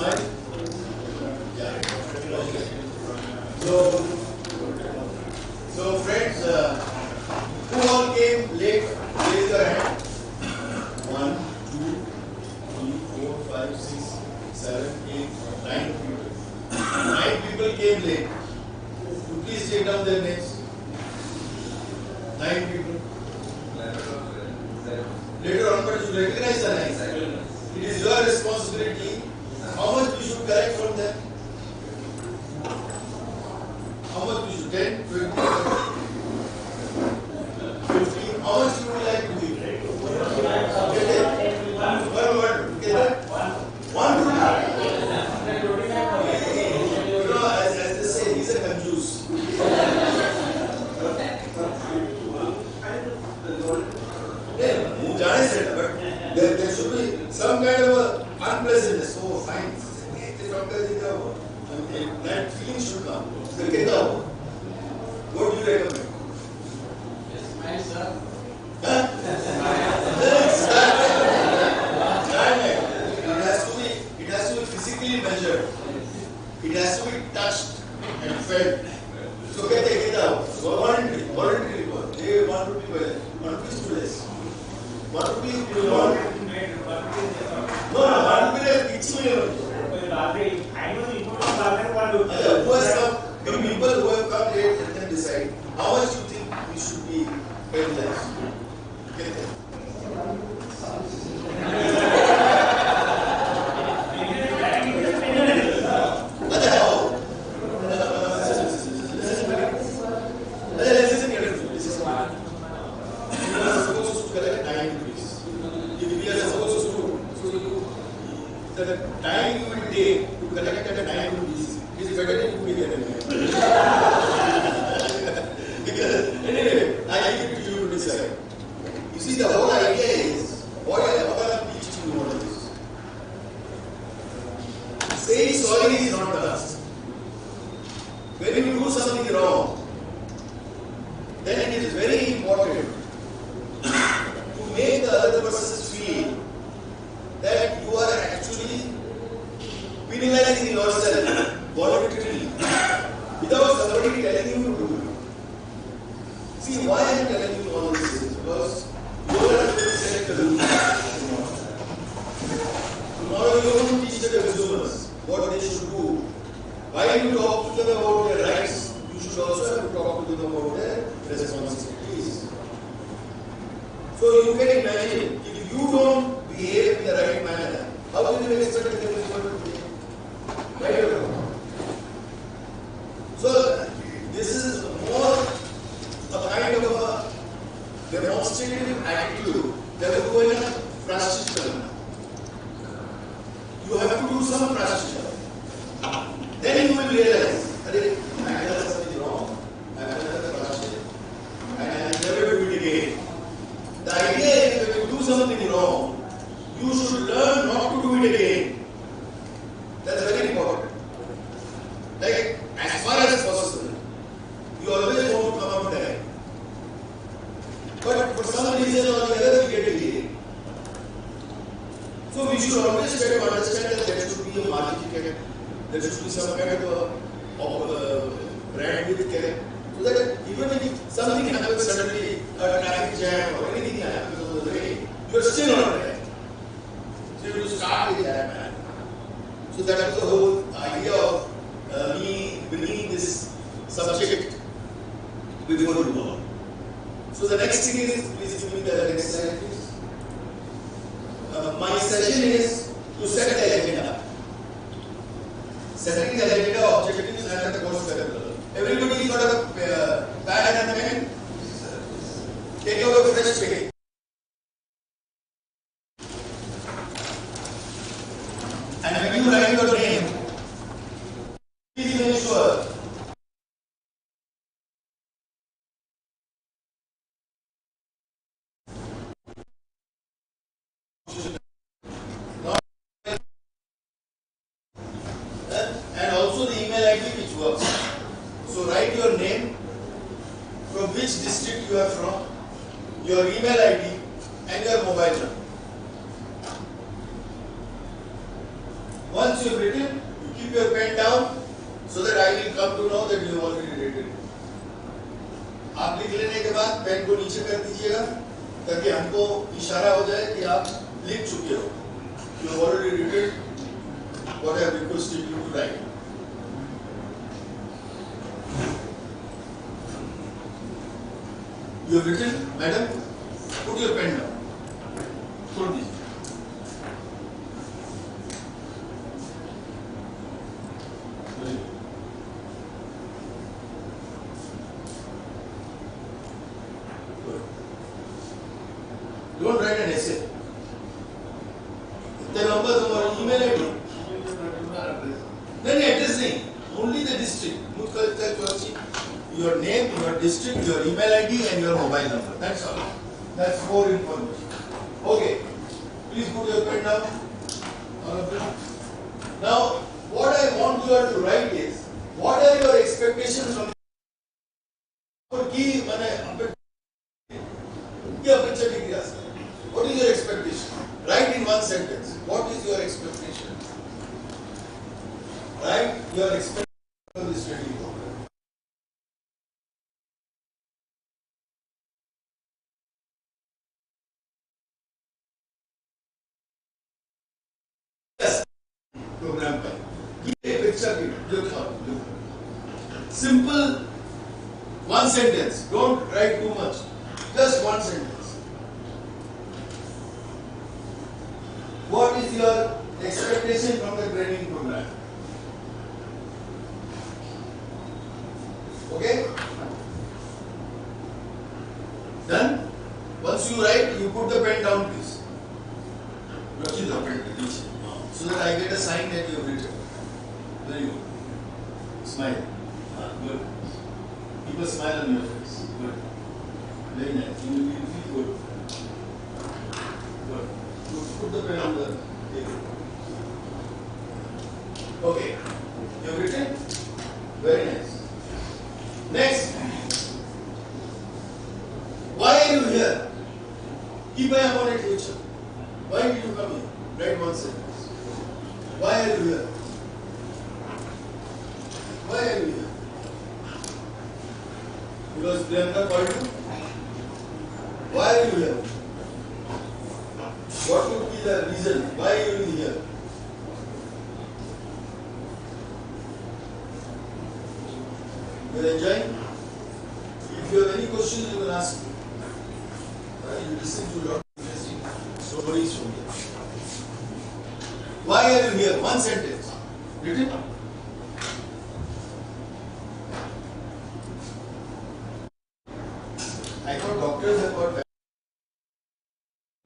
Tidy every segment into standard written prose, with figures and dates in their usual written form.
smile? Yeah. Okay. So friends, who all came late? Raise your hand. 1, 2, 3, 4, 5, 6, 7, 8, 9 people. 9 people came late. Please take down their names. 9 people. Later on, but you recognize the names. It is your responsibility. How much we should collect from them? How much we should? 10, 20, 15. How much you would like to give? One rupee. As they say, he's a conjuice. But there should be some kind of unpleasantness. Oh, fine. That feeling should come. What do you recommend? Smile, sir. It has to be physically measured. It has to be touched and felt. So get it out. Voluntary. They 1 rupee per 1 rupee is less. 1 rupee you want. No, 1 rupee is each way. Who has come? The people who have come late, let them decide. How much you think we should be penalized? Get them. The time you will take to collect at a 9 rupees is better than you will get anyway. Because anyway, I leave it to you to decide. You see, the whole idea is what I have teach you what it is. Saying sorry is not the answer. When you do something wrong, then it is very important to make the other person feel that you are actually penalizing yourself voluntarily without somebody telling you to do it. See, why I am telling you all this is because you are going to set the rules. Tomorrow you are going to teach the consumers what they should do. While you talk to them about their rights, you should also have to talk to them about their responsibilities. So you can imagine, if you don't behave in the right manner, how will you expect them to behave? Right or wrong? So this is more a kind of a demonstrative attitude that will go in a frustration. You have to do some frustration. Then you will realize that I have done something wrong, I have done a frustration, and I will never do it again. The idea is when you do something wrong, you should learn not to do it again. That's very important. Like, as far as possible, you always want to come out there. But for some reason or the other, we get delayed. So we should always try to understand that there should be a margin ticket, there should be some kind of brand with care. So that even if something happens suddenly, a traffic jam or anything happens on the way, you are still on track. So you start with that man. So that is the whole idea of me bringing this subject before you all. So the next thing is, please give me the next slide, please. My session is to set the agenda. Setting the agenda, objectives, and the course curriculum. Everybody got a pad and a pen? Take out a fresh page. And when you write your name, please make sure and also the email ID which works. So write your name, from which district you are from, your email ID and your mobile number. Once you have written, you keep your pen down so that I will come to know that you have already written. आप लिख लेने के बाद pen को नीचे कर दीजिएगा ताकि हमको इशारा हो जाए कि आप लिख चुके हो. You have already written what I have requested you to write. You have written, madam? Put your pen down. छोड़ दीजिए. Don't write an essay. The numbers of our email ID. Then address नहीं. Only the district. Your name, your district, your email ID, and your mobile number. That's all. That's more information. Okay. Please put your pen down. All of you. Now, what I want you all to write is, what are your expectations from what is your expectation? Write in one sentence. What is your expectation? Write your expectation from this training program. Yes. Program पर. ये picture की simple one sentence. Don't write too much. Just one sentence. What is your expectation from the training program? Okay? Done? Once you write, you put the pen down, please. Rachit the pen, so that I get a sign that you have written. Very good. Smile. Good. Keep a smile on your face. Good. Very nice. You will feel good. Good. Put the pen on the table. Okay. You have written? Very nice. Next. Why are you here? Keep an eye on it, future. Why did you come here? Write one sentence. Why are you here? Why are you here? Because Priyanka called you? Why are you here? What would be the reason? Why are you here? You are enjoying? If you have any questions, you can ask me. You listen to a lot of interesting stories from here. Why are you here? One sentence. Written? I thought doctors have got bad.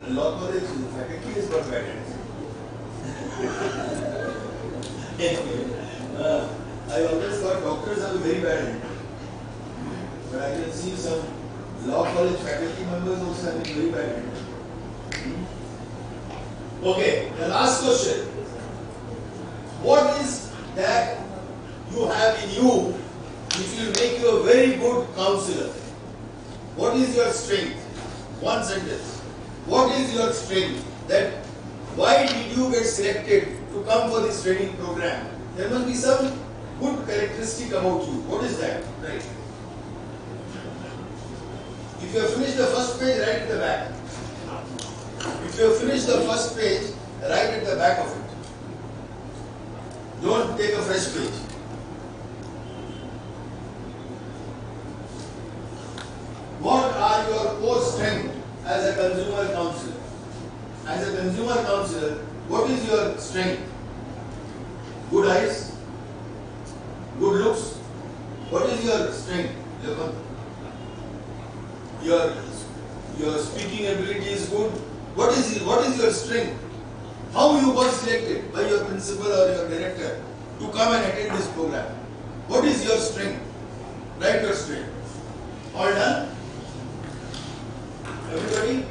Law college, faculty has got bad attitude. I always thought doctors have a very bad attitude. But I can see some law college faculty members also having very bad attitude. Okay, the last question. What is that you have in you which will make you a very good counselor? What is your strength? One sentence. What is your strength? That why did you get selected to come for this training program? There must be some good characteristic about you. What is that? Right. If you have finished the first page, write at the back. If you have finished the first page, write at the back of it. Don't take a fresh page. What are your core strengths as a consumer counselor? As a consumer counselor, what is your strength? Good eyes? Good looks? What is your strength? Your speaking ability is good. What is your strength? How you got selected by your principal or your director to come and attend this program? What is your strength? Write your strength. All done? Everybody?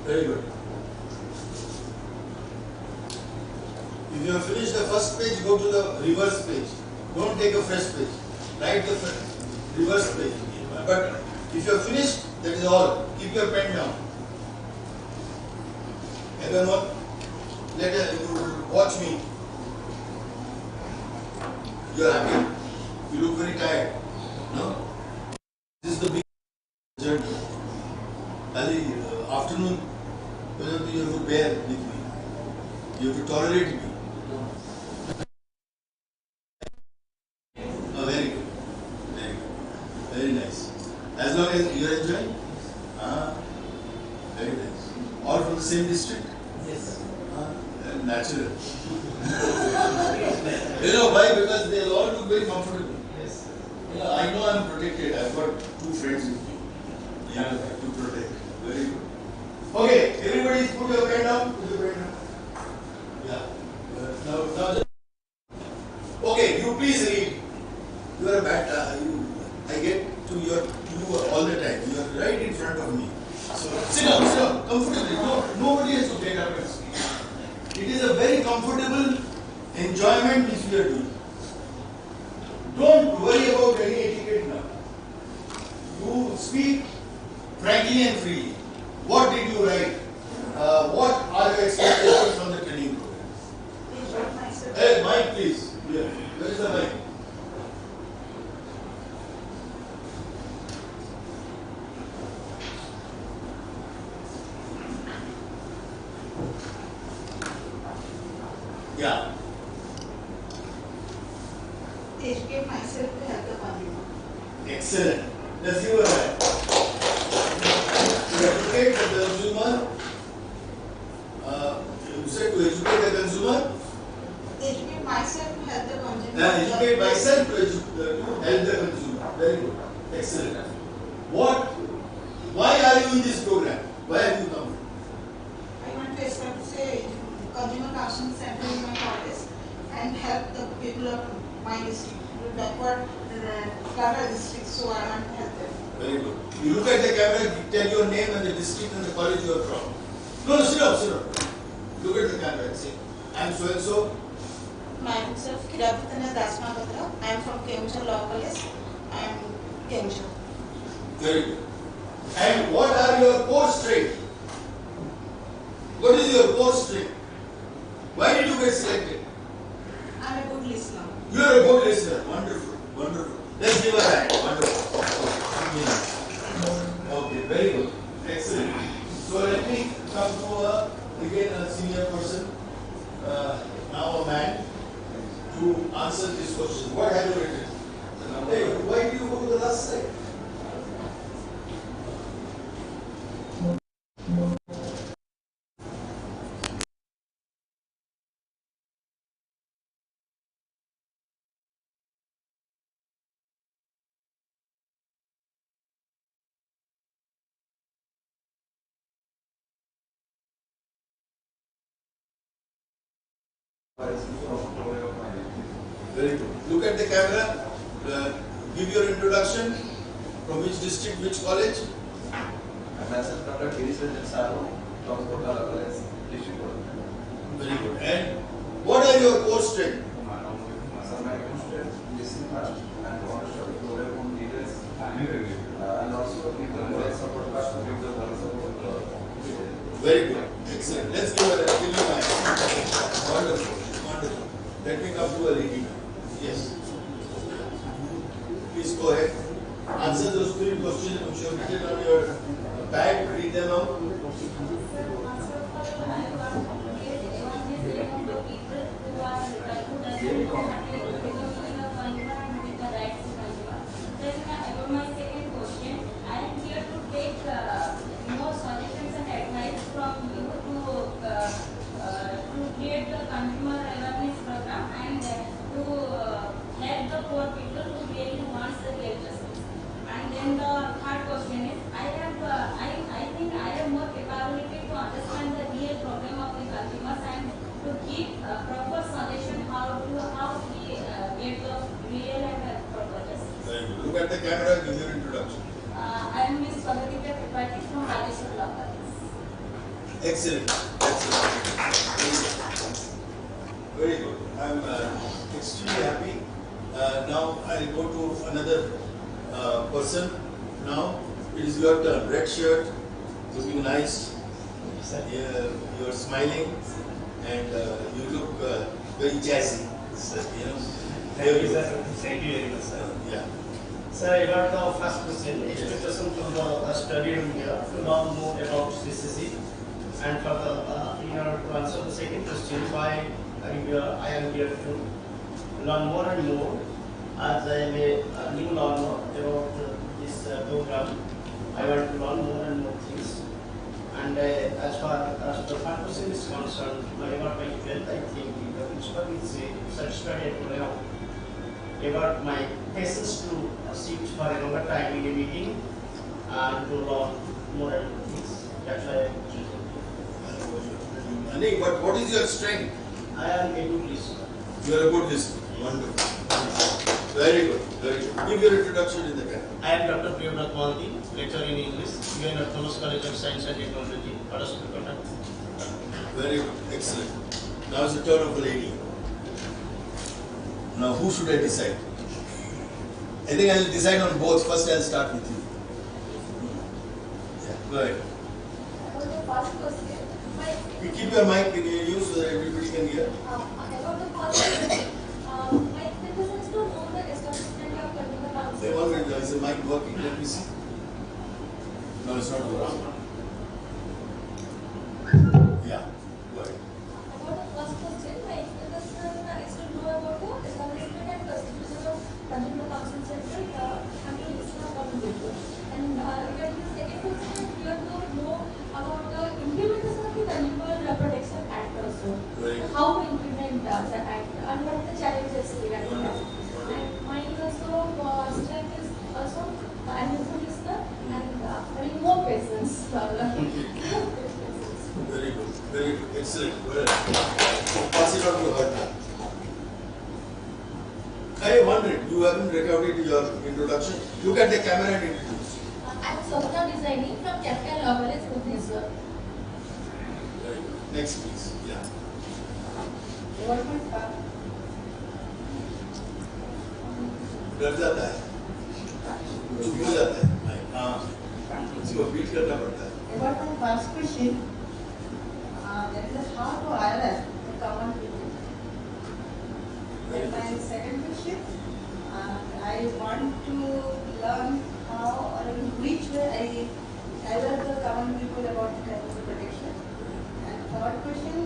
Very good. If you have finished the first page, go to the reverse page. Don't take a fresh page. write the reverse page. But if you are finished, that is all. Keep your pen down. Everyone, watch me. You are happy. You look very tired. No? This is the big journey. Ali, afternoon, you have to bear with me. You have to tolerate me. Oh, very good. Very good. Very nice. As long as you are enjoying? Very nice. All from the same district? Yes. Natural. You know why? Because they all look very comfortable. Yes. I know I am protected. I've got 2 friends with me. Yeah, to protect. Very good. Okay, everybody put your pen down. Put your pen down. Yeah. Now just. Okay, you please read. You are a bad. I get to you all the time. You are right in front of me. So sit down, comfortably. Nobody has to get up and speak. It is a very comfortable enjoyment which we are doing. Don't worry about any etiquette now. You speak frankly and freely. What did you write? What are your expectations from the training program? Hey, mic please. Here. Where is the mic? Yeah. Educate myself to help the consumer. Excellent. Let's give a hand. To educate the consumer. You said to educate the consumer. Educate myself to help the consumer. Educate myself to help the consumer. Very good. Excellent. Why are you in this program? Why have you come? I want to establish a consumer counseling center in my college and help the people of my district, backward Kerala district. So I want to help them. Very good. You look at the camera, tell your name and the district and the college you are from. No, sit down, sit down. Look at the camera and say, I am so and so. Myself, Kirapatana Dasma Patra. I am from Cambridge Law College. I am Cambridge. Very good. And what are your core strengths? What is your core strength? Why did you get selected? I am a good listener. You are a good listener. Wonderful. Wonderful. Let's give a hand. Wonderful. Okay, very good. Excellent. So let me come to again a senior person, now a man, to answer this question. What have you written? Hey, why did you go to the last slide? Very good. Look at the camera. Give your introduction. From which district, which college? Very good. And what are your core strengths? Very good. Excellent. Let's give a hand. Wonderful. Wonderful. Let me come to a lady now. Yes. Please go ahead. Answer those 3 questions which you have written on your pad. Read them out. My second question, I am here to take more suggestions and advice from you to create the consumer awareness program and to help the poor people who really wants the real justice. And then the third question is, I think I have more capability to understand the real problem of the consumers and to give proper suggestion how we get the real and proper justice. Very good. Look at the camera. Give your introduction. I am Ms. Pagatika Tripathi from Rajeshwar Law College. Excellent. Excellent. Very good. I am extremely happy Now I'll go to another person. Now it is your turn. Red shirt, looking nice. You're smiling, and you look very jazzy. You know. Thank you, sir. Thank you very much, sir. Yeah. Sir, I got the first question. Expectation from the study room here to learn more about CCC, and for the to answer the second question, why I am here to learn more and more as I am a new learner about this program. I want to learn more and more things. And as far as the third question is concerned, about my health, I think the principal is satisfied about my patience to sit for a longer time in a meeting and to learn more and more things. That's why I am choosing. Anik, but what is your strength? I am a good listener. You are a good listener. Wonderful. Very good. Very good. Give your introduction in the camera. I am Dr. Priyamnath Malti, lecturer in English, UN of Thomas College of Science and Technology, Padasur. Very good. Excellent. Now it's the turn of the lady. Now who should I decide? I think I'll decide on both. First I'll start with you. Yeah, go ahead. About the first question, You keep your mic near you so that everybody can hear. about the first question, my expectation is to know the establishment of consumer council. They already is the mic working? Let me see. No, it's not working. Yeah, go ahead. About the first question, my expectation is to know about the establishment and constitution of consumer council center, and to listen of common people. And regarding the second question, we have to know about the implementation of the Consumer Protection Act also. Very good. How to implement the act and what are the challenges regarding that. And mine is also strength is also I am a good listener and having more patience. Very good. Very good. Excellent. Well, pass it on to her now. I wondered, you haven't recorded your introduction. Look at the camera and introduce. I am software designing from Capital Law College, Bhubaneswar. Very good. Next, please. Yeah. डर जाता है चुप हो जाता है हाँ इसको beat करना पड़ता है About my first question, that is how to IRS, the common people. And my second question, I want to learn how or in which way I alert the common people about the consumer protection. And third question,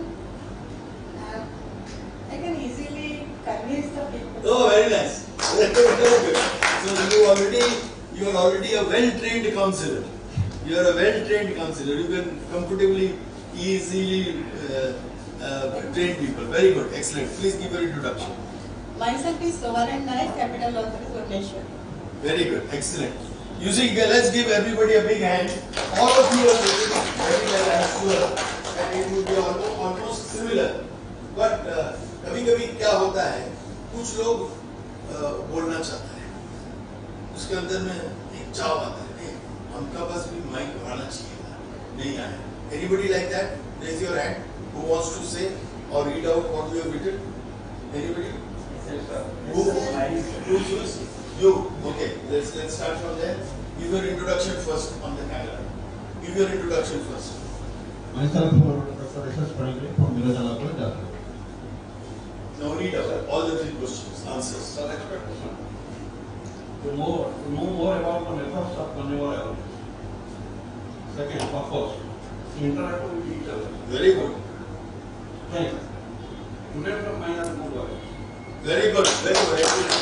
I can easily convince the people. Oh, very nice. Very good. So you are already a well-trained counselor. You are a well-trained counselor. You can comfortably, easily train people. Very good. Excellent. Please give your introduction. Myself is Sovaran Naik, Capital Law Office, Bhubaneswar. Very good. Excellent. You see, let's give everybody a big hand. All of you are looking very well, I am sure. And it would be almost similar. But कभी-कभी क्या होता है, कुछ लोग बोलना चाहते हैं, उसके अंदर में एक चाव आता है, हमका बस भी माइक आना चाहिए था, नहीं आया. Anybody like that? Raise your hand. Who wants to say or read out what you have written? Anybody? Who choose? You. Okay. Let's start from there. Give your introduction first on the camera. Give your introduction first. Myself, Dr. S.S. Prangle from Mirajala College. Now read out all the three questions, answers. Sir, expectation. To know more about the methods of consumer awareness. Second, purpose. To interact with each other. Very good. Strength. To let the mind and good warriors. Very good. Very good. Excellent.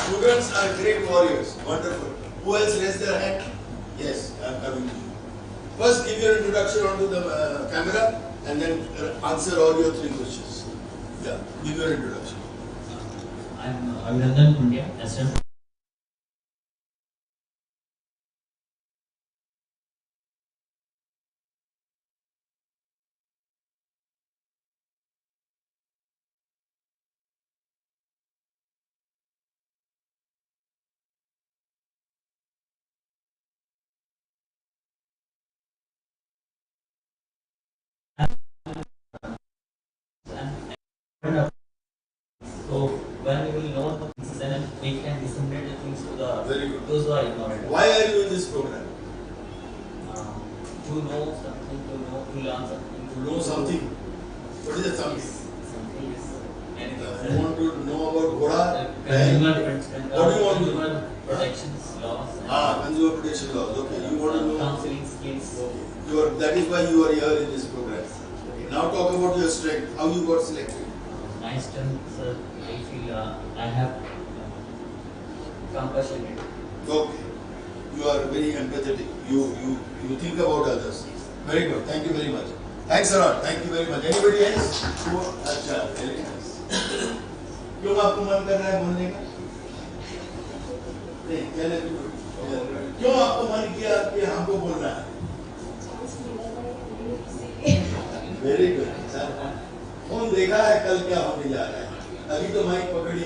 Students are great warriors. Wonderful. Who else raised their hand? Yes, I am coming to you. First, give your introduction onto the camera and then answer all your three questions. Yeah, give your introduction. I am Abhinandan Pundia, SM. So when we will know then we we can disseminate the things to the Very good. those who are ignorant. Why are you in this program? To know something, to learn something. To know something. What is the something? Something is anything. You want to know about Ghoda? Consumer What do you want to know? protections laws. Consumer protection laws. Okay. You want to know? Counseling skills. That is why you are here in this program. Okay. Now talk about your strength. How you got selected? My strength, sir, I feel I have compassion. Okay. You are very empathetic. You think about others. Very good. Thank you very much. Thanks a lot. Thank you very much. Anybody else? अच्छा, very nice. क्यों आपको मन कर रहा है बोलने का? नहीं, क्यों आपको मन किया कि हमको बोलना है? Very good. फोन देखा है कल क्या होने जा रहा है? अभी तो माइक पकड़ी है.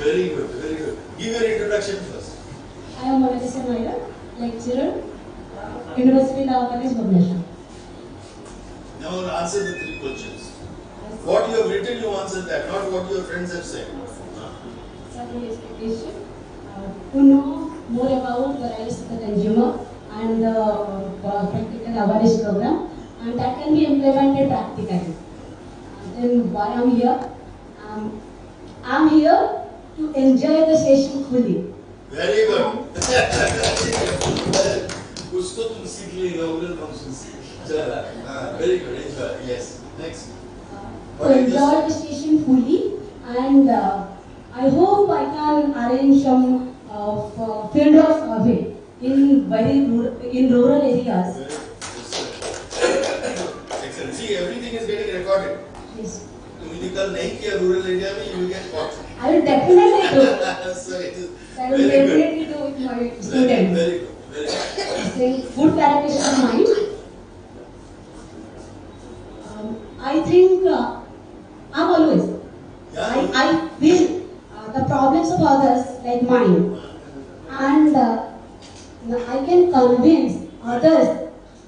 Very good, very good. Give your introduction first. I am Monica Maida, lecturer, University Law College, Bhubaneswar. Now answer the three questions. What you have written, you answer that, not what your friends have said. Certification, to know more about the rights of the consumer and the practical awareness program, and that can be implemented practically. Then why I am here? I am here to enjoy the session fully. Very good. कुछ तो तुम सीख ली inaugural function से. चला. Very good. Enjoy. Yes. Next. To enjoy the session fully, and I hope I can arrange some field of survey in rural areas. Excellent. See, everything is getting recorded. Yes. तुमने कल नहीं किया rural area में, you will get caught. I will definitely do. So it is I will very good. definitely do with my students. Very good. Very good. Saying good clarification of mine. I think I'm always. I feel the problems of others like mine, and I can convince others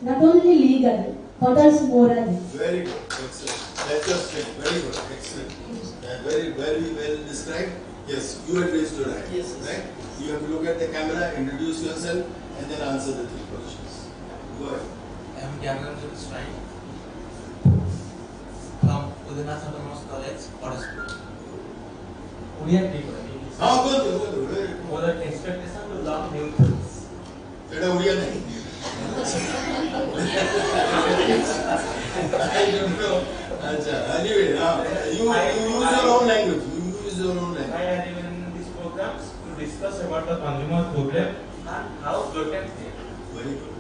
not only legally but also morally. Very good. Excellent. That's your strength. Very good. Excellent. And very, very well described. Yes, you had raised your hand. Yes. Right? You have to look at the camera, introduce yourself, and then answer the three questions. Go ahead. I am Devlopment student from Udinath Autonomous College, Oxford. We are people. Go. For the expectation to learn new things. That Odia नहीं. I don't know. अच्छा. Anyway, you use your own language. You use your own language. I had given these programs to discuss about the consumer problem and how to protect them. Very good.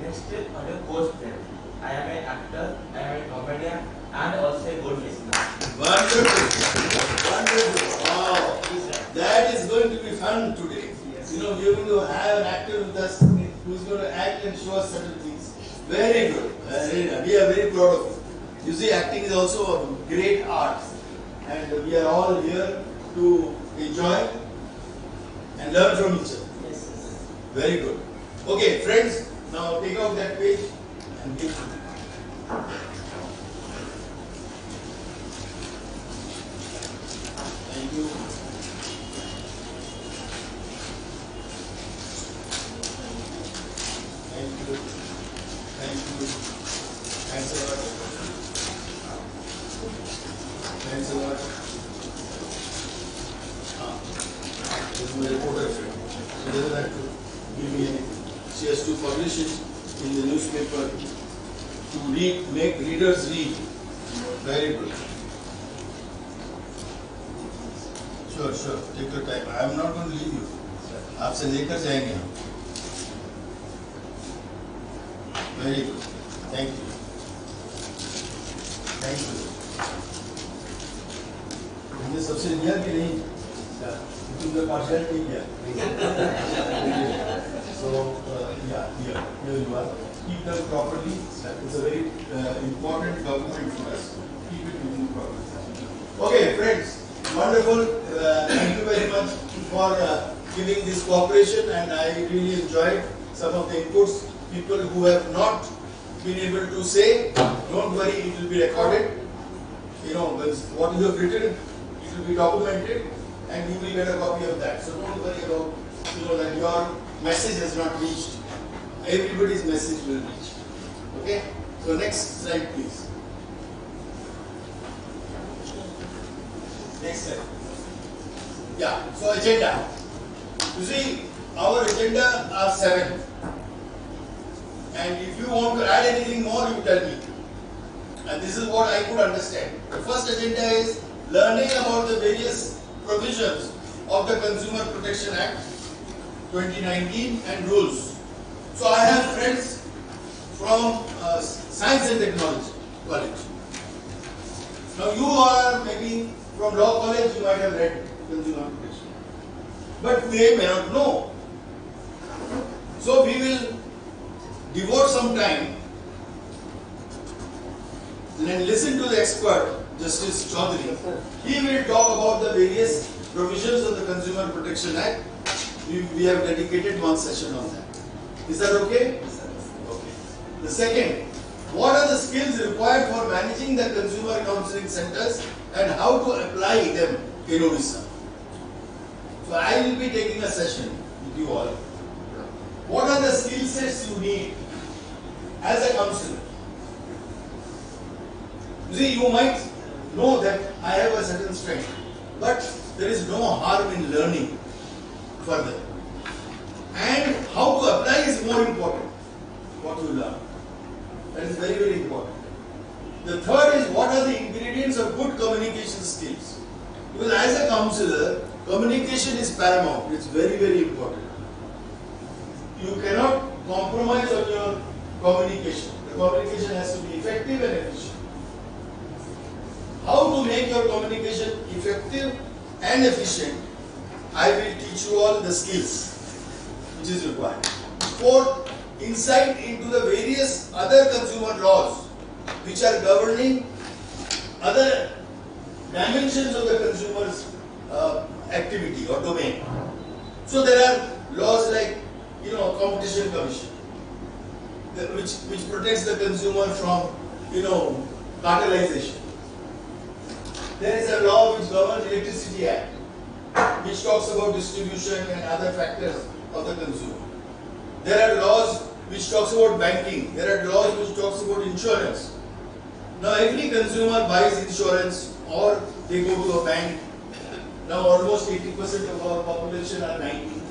Next is audio coach friend. I am an actor, I am a comedian, and also a good listener. Wonderful. Wonderful. Wow. That is going to be fun today. You know, we are going to have an actor with us who is going to act and show us certain things. Very good. We are very proud of you. You see, acting is also a great art. And we are all here to enjoy and learn from each other. Yes. Very good. Okay, friends, now take out that page and give to me. Thank you. Thank you. Thank you. Thanks a lot. Thanks a lot. This is my reporter friend. She doesn't have to give me anything. She has to publish it in the newspaper to read, make readers read. Very good. Sure, sure. Take your time. I am not going to leave you. आपसे लेकर जाएंगे हम. Very good. Thank you. Thank you. तुमने सबसे लिया कि नहीं? तुमने पार्शल नहीं किया. So yeah, here you are. Keep them properly. It's a very important document for us. Keep it with you properly. Okay, friends. Wonderful. Thank you very much for giving this cooperation, and I really enjoyed some of the inputs. People who have not been able to say, don't worry, it will be recorded. You know, what you have written, it will be documented and you will get a copy of that. So don't worry about, that your message has not reached. Everybody's message will reach. Okay? So next slide please. Next slide. Yeah, so agenda. You see, our agenda are 7. And if you want to add anything more, you tell me. And this is what I could understand. The first agenda is learning about the various provisions of the Consumer Protection Act 2019 and rules. So I have friends from Science and Technology College. Now you are maybe from Law College, you might have read Consumer Protection. But they may not know. So we will devote some time and listen to the expert, Justice Chaudhary. He will talk about the various provisions of the Consumer Protection Act. We have dedicated one session on that. Is that okay? Okay. The second, what are the skills required for managing the consumer counseling centers and how to apply them in Odisha? So I will be taking a session with you all. What are the skill sets you need as a counselor? You see, you might know that I have a certain strength, but there is no harm in learning further. And how to apply is more important, what you learn. That is very, very important. The third is what are the ingredients of good communication skills? Because as a counselor, communication is paramount. It's very, very important. You cannot compromise on your communication. The communication has to be effective and efficient. How to make your communication effective and efficient, I will teach you all the skills which is required. Fourth, insight into the various other consumer laws which are governing other dimensions of the consumer's activity or domain. So there are laws like, Competition Commission, which protects the consumer from, cartelization. There is a law which governs Electricity Act, which talks about distribution and other factors of the consumer. There are laws which talks about banking. There are laws which talks about insurance. Now every consumer buys insurance or they go to a bank. Now almost 80% of our population are 90.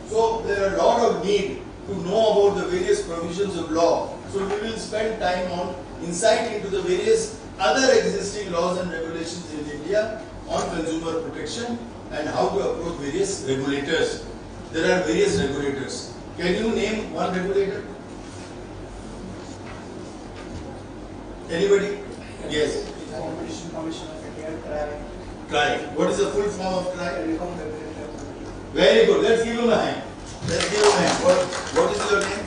So there are a lot of need to know about the various provisions of law. So we will spend time on insight into the various other existing laws and regulations in India on consumer protection and how to approach various regulators. There are various regulators. Can you name one regulator? Anybody? Yes. Competition Commission of India, TRAI. TRAI. What is the full form of TRAI? Very good. Let's give him a hand. Let's give him a hand. What is your name?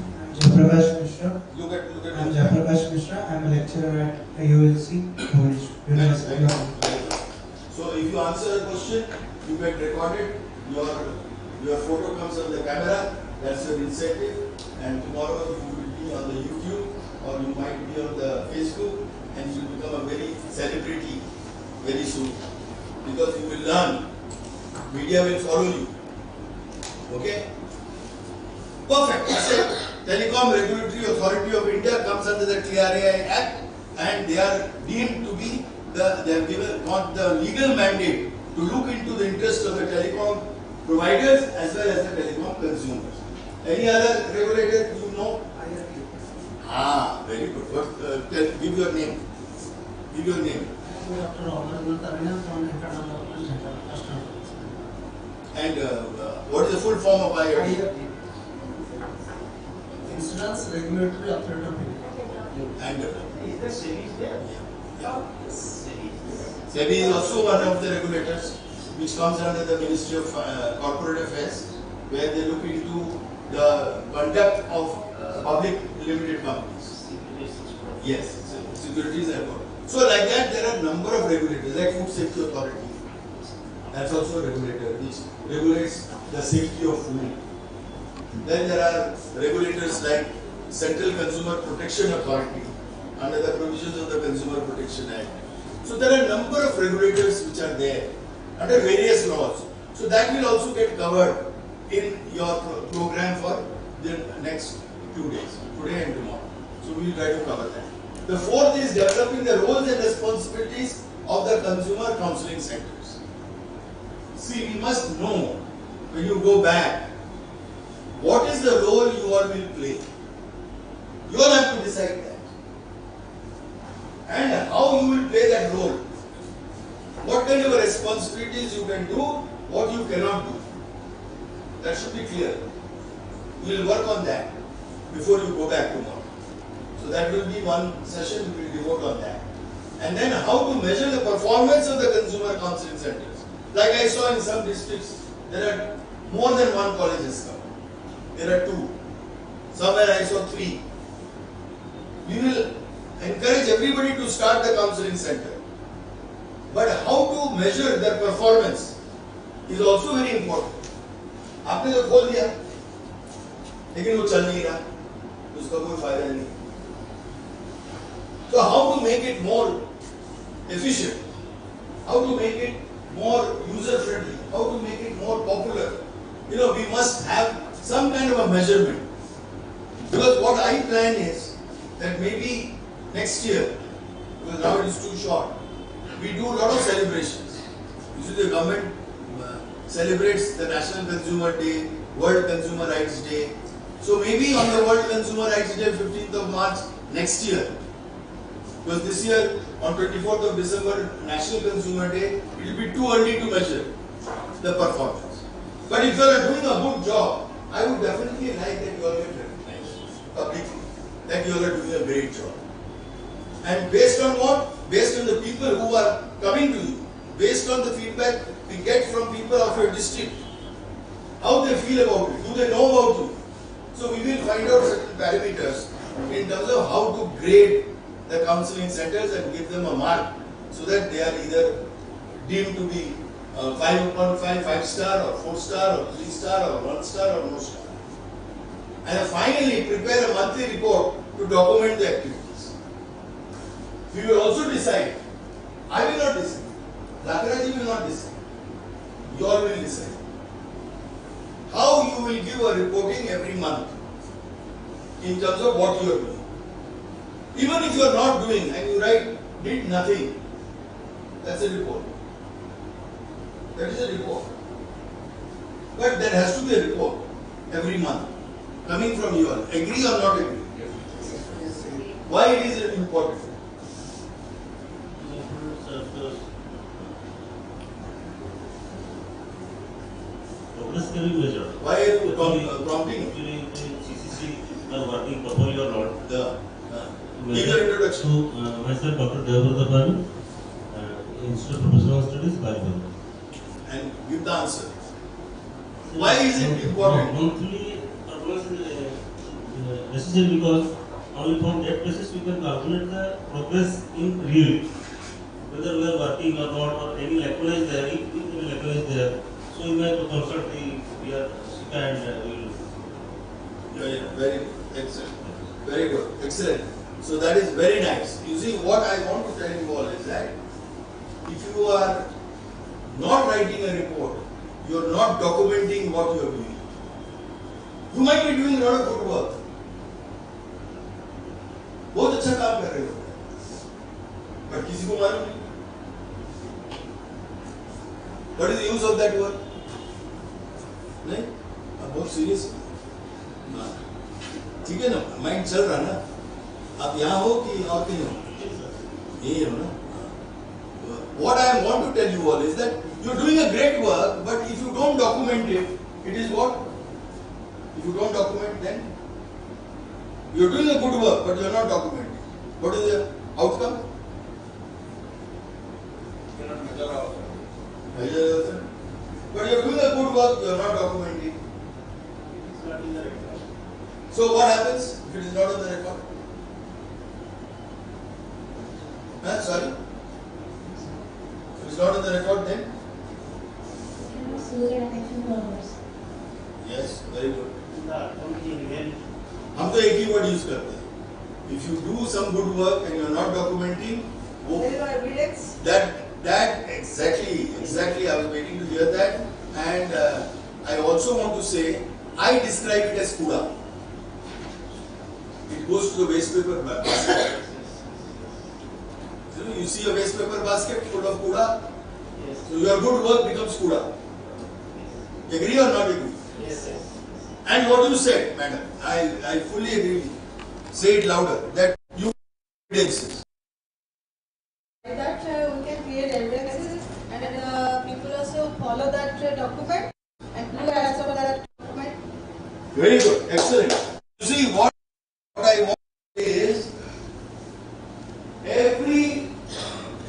I'm Jayaprakash Mishra. Look at. I'm Jayaprakash Mishra. I'm a lecturer at ULC. University. So if you answer a question, you get recorded. Your photo comes on the camera. That's your incentive. And tomorrow you will be on the YouTube or you might be on the Facebook, and you will become a very celebrity very soon because you will learn. Media will follow you. Okay? Perfect. I said Telecom Regulatory Authority of India comes under the TRAI Act, and they are deemed to be they got the legal mandate to look into the interest of the telecom providers as well as the telecom consumers. Any other regulator you know? Very good. What? Give your name. Give your name. And what is the full form of IRD? Insurance Regulatory Authority of India. And Is there series there? yeah. SEBI is also one of the regulators which comes under the Ministry of Corporate Affairs, where they look into the conduct of public limited companies. Yes, securities and all. So like that there are a number of regulators, like Food Safety Authority. That's also a regulator which regulates the safety of food. Then there are regulators like Central Consumer Protection Authority under the provisions of the Consumer Protection Act. So there are a number of regulators which are there under various laws. So that will also get covered in your program for the next 2 days, today and tomorrow. So we will try to cover that. The fourth is developing the roles and responsibilities of the consumer counseling centers. See, we must know when you go back, what is the role you all will play? You all have to decide that. And how you will play that role. What kind of responsibilities you can do, what you cannot do. That should be clear. We will work on that before you go back tomorrow. So that will be one session we will devote on that. And then how to measure the performance of the consumer counseling centers. Like I saw in some districts, there are more than one college has come. There are 2. Somewhere I saw 3. We will encourage everybody to start the counseling center. But how to measure their performance is also very important. आपने तो खोल दिया, लेकिन वो चल नहीं रहा, उसका कोई फायदा नहीं. So how to make it more efficient? How to make it more user friendly? How to make it more popular? We must have some kind of a measurement. Because what I plan is that maybe next year, because now it is too short, we do a lot of celebrations. You see, the government celebrates the National Consumer Day, World Consumer Rights Day. So maybe on the World Consumer Rights Day, 15th of March next year, because this year on 24th of December, National Consumer Day, it will be too early to measure the performance. But if you are doing a good job, I would definitely like that you all get recognized publicly, that you all are doing a great job. And based on what? Based on the people who are coming to you, based on the feedback we get from people of your district, how they feel about it, do they know about you? So we will find out certain parameters in terms of how to grade the counseling centers and give them a mark so that they are either deemed to be 5.5, 5-star or 4-star or 3-star or 1-star or no star. And finally prepare a monthly report to document the activities. We will also decide, I will not decide, Lakaraji will not decide, you all will decide how you will give a reporting every month in terms of what you are doing. Even if you are not doing and you write, did nothing, that's a report. That is a report. But there has to be a report every month coming from you all. Agree or not agree? Why it is important? Progress can be measured. Why are you prompting? Actually, CCC are working properly or not. Give your introduction. Myself, Dr. Devlopment, Institute of Professional Studies, Bali. And give the answer. Why is it important? Monthly performance is necessary because only from that basis we can calculate the progress in real. Whether we are working or not, or any lacunae is there, if any lacunae is there. So we have to consult the SICA and we will. Very excellent. Very good. Excellent. So that is very nice. You see, what I want to tell you all is that if you are not writing a report, you are not documenting what you are doing. You might be doing a lot of good work. बहुत अच्छा काम कर रहे हो, but किसी को मालूम नहीं. What is the use of that work? नहीं, अब बहुत सीरियस. ठीक है ना, माइंड चल रहा ना. आप यहाँ हो कि और कहीं हो? यही हो ना. What I want to tell you all is that you are doing a great work, but if you don't document it, it is what? If you don't document, then you are doing a good work, but you are not documenting. What is the outcome? You cannot measure ourselves. But you are doing a good work, you are not documenting. So what happens if it is not on the record? Sorry? If it is not on the record, then? Yes, very good. हम तो एक ही word use करते हैं. If you do some good work and you are not documenting, There is no evidence. That exactly I was waiting to hear that, and I also want to say I describe it as kuda. It goes to the waste paper basket. You see a waste paper basket full of kuda, so your good work becomes kuda. Agree or not agree? Yes, sir. And what you said, madam, I fully agree with you. Say it louder, that you evidences. That we can create evidences and people also follow that document and do as per that document. Very good, excellent. You see, what I want to say is, every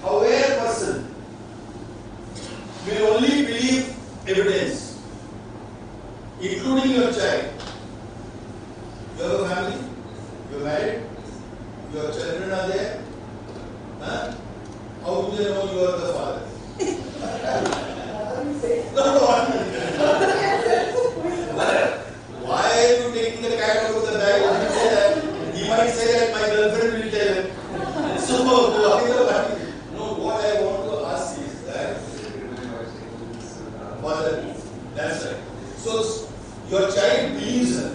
aware person will only believe evidence, including your child. You have a family, you are married, your children are there. Huh? How do they know you are the father? Why are you taking the cat out of the bag? Why you say that? He might say that my girlfriend will tell him. So, no, what I want to ask is that, father, that's right. So, your child believes her.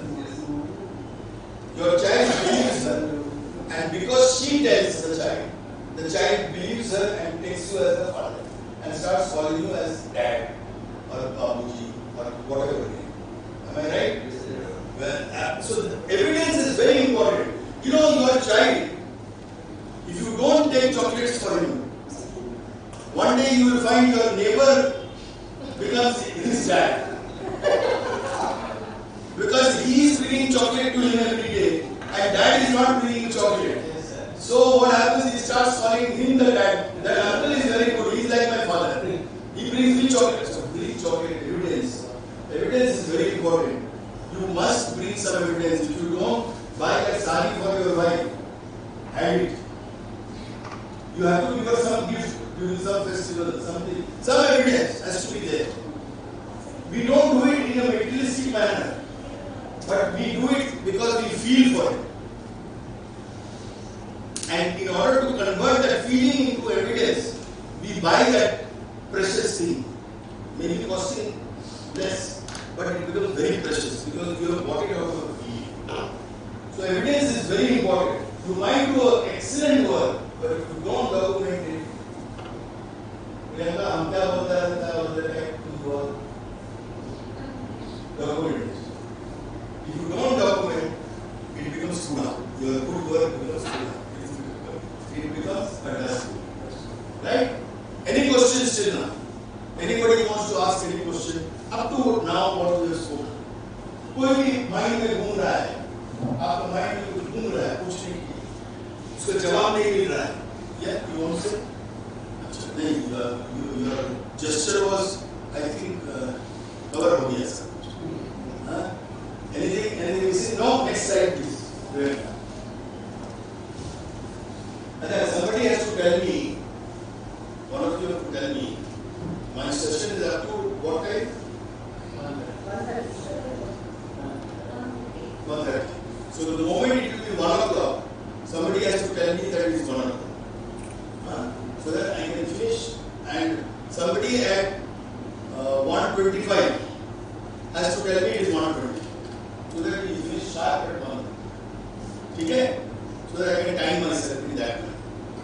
Your child believes her. And because she tells the child believes her and takes you as a father and starts calling you as dad or babuji or whatever name. Am I right? Well, so the evidence is very important. You know, your child, if you don't take chocolates for him, one day you will find your neighbor becomes his dad. Because he is bringing chocolate to him every day and dad is not bringing chocolate. So what happens, he starts calling him the dad. That uncle is very good, he is like my father. He brings me chocolate. So bring chocolate, evidence. Evidence is very important. You must bring some evidence. If you don't, buy a sari for your wife. Hand it. You have to give her some gift during some festival, something. Some evidence has to be there. We don't do it in a materialistic manner. But we do it because we feel for it. And in order to convert that feeling into evidence, we buy that precious thing. Maybe costing less, but it becomes very precious because you have bought it out of a feeling. So evidence is very important. You might do an excellent work, but if you don't document it, document it. If you don't document, it becomes kuda. Your good work becomes kuda. It becomes fantastic. Right? Any questions till now? Anybody wants to ask any question? Up to now what we have spoken. कोई भी mind में घूम रहा है, आपका mind में कुछ घूम रहा है, कुछ नहीं, उसका जवाब नहीं मिल रहा है. Yeah, you want to say? अच्छा, नहीं, your gesture was, I think, cover हो गया sir. Anything missing? No, next slide please. Great. And then somebody has to tell me, one of you have to tell me, my session is up to what time? 1:30. So the moment it will be 1 o'clock, somebody has to tell me that it is 1 o'clock. So that I can finish, and somebody at 1:25 has to tell me it is 1:20. So that we finish sharp at 1. Okay? So that I can time myself in that way.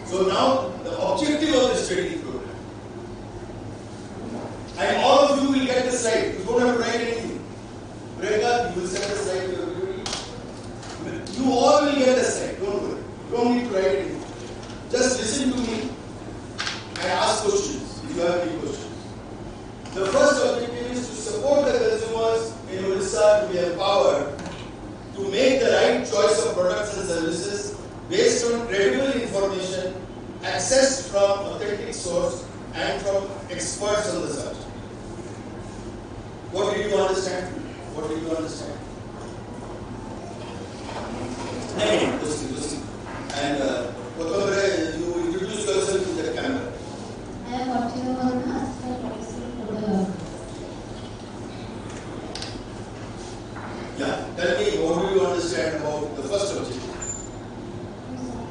So now the objective of the study program. And all of you will get the slide. You don't have to write anything. Priyanka, you will send the slide to everybody. You all will get the slide. Don't worry. You don't need to write anything. Just listen to me and ask questions if you have any questions. The first objective is to support the consumers in Odisha to be empowered to make the right choice of products and services based on credible information accessed from authentic source and from experts on the subject. What did you understand? What did you understand? And Kotambre, you introduce yourself to the camera. I am watching on Yeah, tell me, what do you understand about the first objective?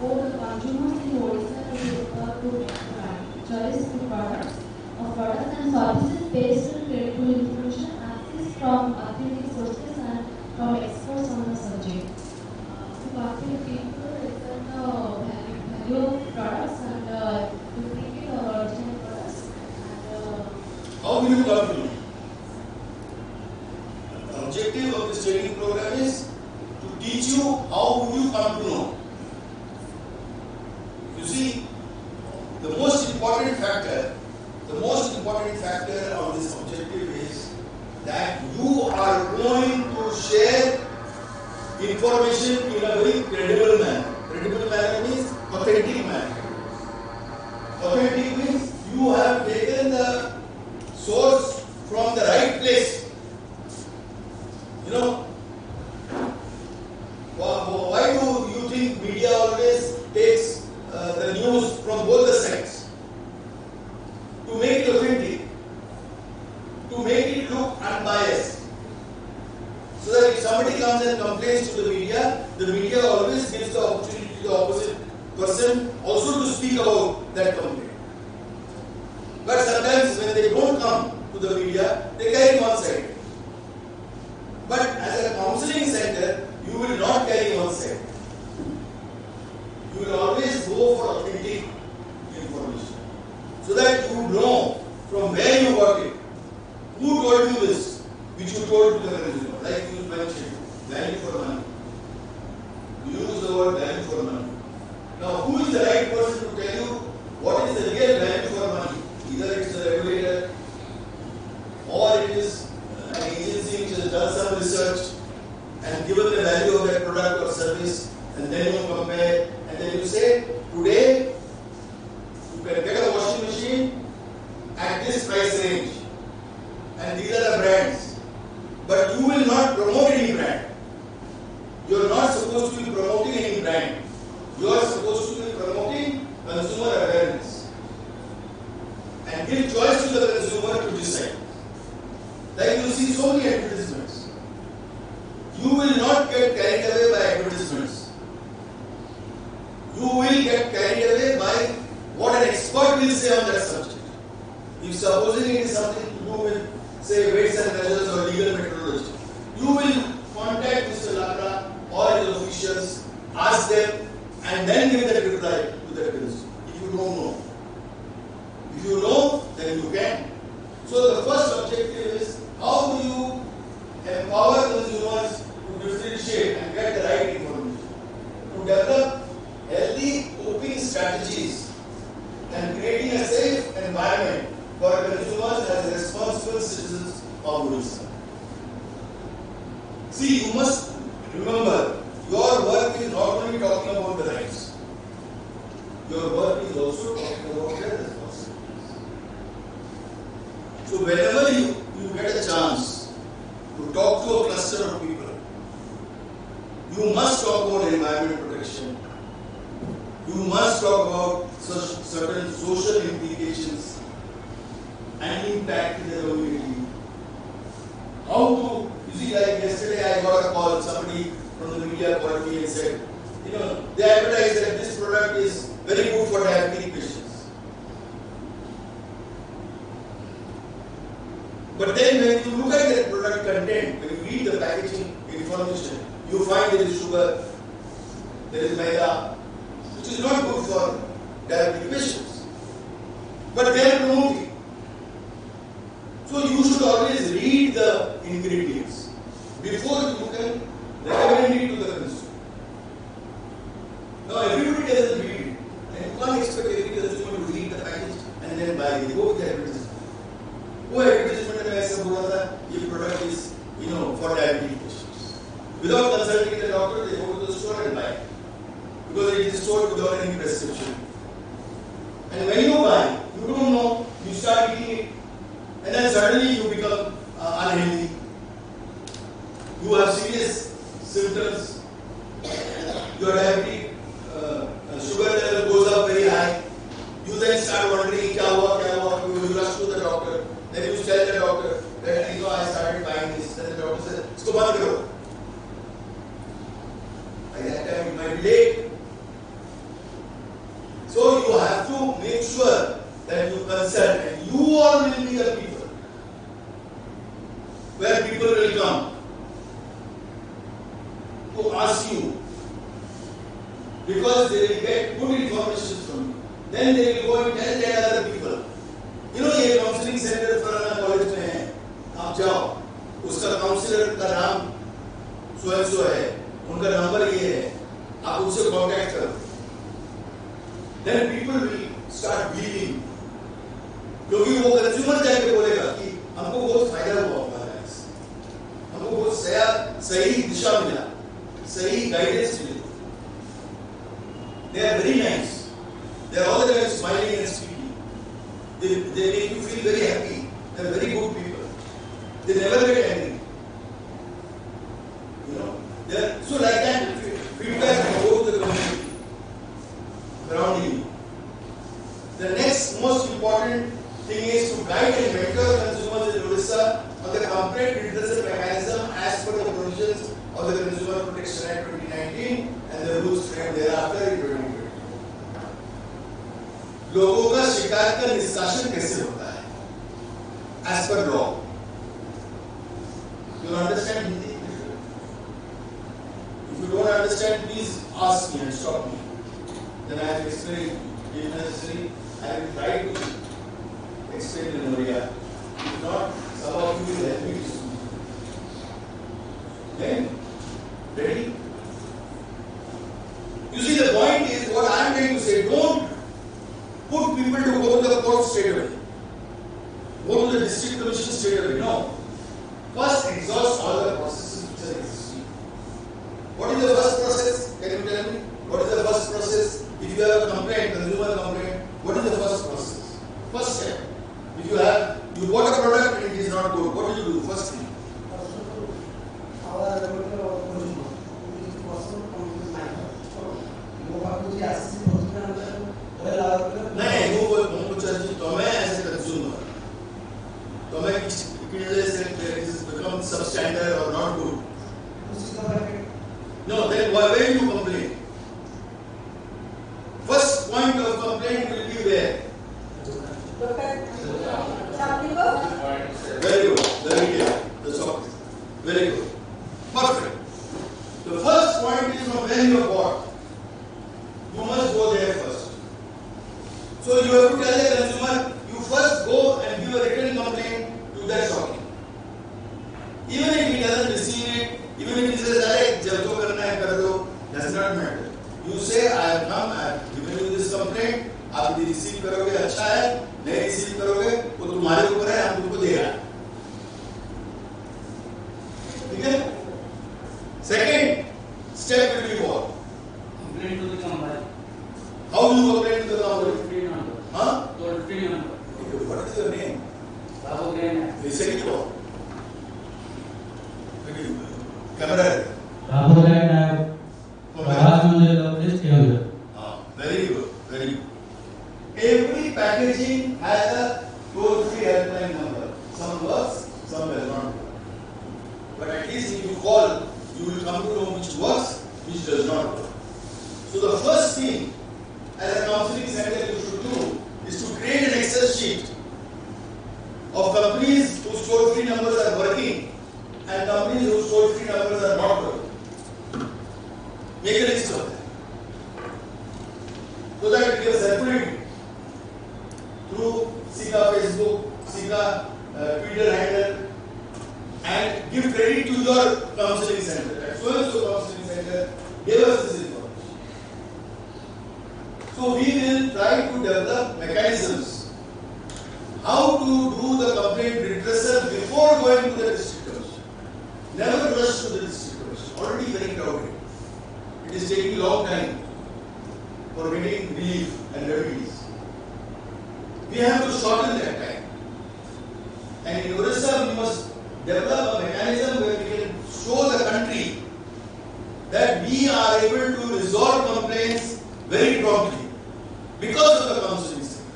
support the consumers in Odisha choice of products and services based on credible information accessed from authentic sources and from experts on the subject. To active people return the value of products and duplicate or original products. How will you come to know? The objective of this training program is to teach you how would you come to know. You see, the most important factor on this objective is that you are going to share information in a very credible manner. Credible manner means authentic manner. Authentic means you have taken the source from the right place. You know, why do you think media always takes the news from both the sides? To make it authentic, to make it look unbiased. So that if somebody comes and complains to the media always gives the opportunity to the opposite person also to speak about that complaint. But sometimes when they don't come to the media, they carry one side. But as a counseling center, you will not carry one side. You will always go for authentic information. So that you know from where you got it. Who told you this, which you told to the consumer? Like you mentioned, value for money. You use the word value for money. Now, who is the right person to tell you what is the real value for money? Either it's the regulator or it is an agency which has done some research and given the value of that product or service, and then you compare and then you say, today you can get a washing machine at this price range and these are the brands, but you will not promote any brand. You are not supposed to be promoting any brand. You are supposed to be promoting consumer awareness and give choice to the consumer to decide. Like you see so many advertisements. You will not get carried away by advertisements. You will get carried away by what an expert will say on that subject. If supposing it is something to do with, say, weights and measures or legal methodology, you will contact Mr. Lakra or his officials, ask them, and then give that reply to that consumer. If you don't know. If you know, then you can. So the first objective is, how do you empower consumers to differentiate and get the right information? To develop healthy coping strategies and creating a safe environment for consumers as responsible citizens of Odisha. See, you must remember, your work is not only talking about the rights. Your work is also talking about their responsibilities. So whenever you get a chance to talk to a cluster of people, you must talk about environment protection. You must talk about certain social implications and impact in the community. How to, you see, like yesterday I got a call, somebody from the media called me and said, you know, they advertise that this product is very good for diabetic patients. But then when you look at the product content, when you read the packaging information, you find there is sugar, there is maida, which is not good for diabetic patients. But they are promoting. So you should always read the ingredients before you can recommend it to the consumer. Now everybody doesn't read it. And you can't expect every consumer to read the package and then buy it. They go with the advertisement. वो advertisement में ऐसा बोला था, ये product is, you know, for diabetic patients. Without consulting the doctor, they go to the store and buy it. Because it is stored without any prescription. And when you buy, you don't know, you start eating it, and then suddenly you become unhealthy. You have serious symptoms. Your diabetic sugar level goes up very high. You then start wondering, kya hua, you rush to the doctor. Then you tell the doctor that, you know, I started buying this. Then the doctor says, isko band karo. By that time it might be late. So you sure that you consult and you all will be the people where people will come to ask you because they will get good information from you. Then they will go and tell 10 other people. You know, ये counselling centre फलाना college में है, आप जाओ, उसका counsellor का नाम सो है, उनका नंबर ये है, आप उससे कांटेक्ट करो. Then people will start believing, क्योंकि वो कंज्यूमर जाके बोलेगा कि हमको बहुत फायदा हुआ हमारा इससे, हमको बहुत सही दिशा मिला, सही गाइडेंस मिली. They are very nice. They are all the time smiling and speaking. They make you feel very happy. They are very good people. They never get angry. You know, they are so like that. Feedback will go to the community around you. The next most important thing is to guide and mentor consumers in Odisha on the complaint redressal mechanism as per the provisions of the Consumer Protection Act 2019 and the rules framed thereafter in 2020. लोगों का शिकायत का निष्कासन कैसे होता है? As per law. You understand Hindi? If you don't understand, please ask me and stop me. Then I will explain if necessary. I will try to explain in Oriya. If not, some of you will help me to speak. Then, ready? You see, the point is what I am trying to say. Don't put people to go to the court straight away. Go to the district commission straight away. No. First, exhaust all the processes which are existing. What is the first process? Can you tell me? What is the first process? If you have a complaint, consumer complaint, what is the first process? First step. If you bought a product and it is not good, what do you do? First thing. नहीं वो चर्चा तो मैं ऐसे consumer तो मैं किसी become substandard or not good. No, then why will you complain? First point of complaint will be where? Very good. The retail, the shop. Very good. Perfect. The first point is from where you have bought. You must go there first. So you have to tell the consumer, you first go and give a written complaint to that shopkeeper. Even if he doesn't receive it, even if he says, "Arey, jab karna hai kar do," does not matter. You say, "I have come, I have given you this complaint. आप यदि receive करोगे अच्छा है, नहीं receive करोगे वो तुम्हारे ऊपर है, हम तुमको दे रहा है." ठीक है? Second step will be what? Complaint to the company. How do you complain to the company? Toll-free number. Huh? Toll-free number. Okay, what is your name? Babu Gain. Listen to all. Camera. Babu Gain. Very good. Very good. Every packaging has a toll-free helpline number. Some works, some does not work. But at least if you call, you will come to know which works, which does not work. So the first thing as a counseling center you should do is to create an Excel sheet of companies whose toll-free numbers are working and companies whose toll-free numbers are not working. Make a list of them. So that we can circulate through SICA Facebook, SICA Twitter handle, and give credit to your counseling center. At so-and-so counseling center gave us this information. So we will try to develop mechanisms how to do the complaint redressal before going to the district commission. Never rush to the district commission. Already very crowded. It is taking a long time for getting relief and remedies. We have to shorten that time. And in Odisha, we must develop a mechanism where we can show the country that we are able to resolve complaints very promptly because of the counseling center.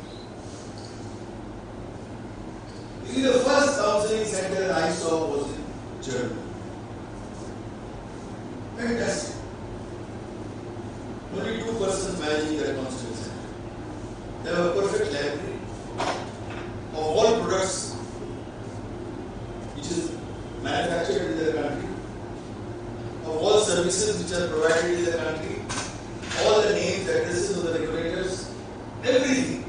You see, the first counseling center I saw was in Germany. Fantastic. Only 2 persons managing that counseling center. They were perfectly which is manufactured in the country, of all services which are provided in the country, all the names, addresses of the regulators, everything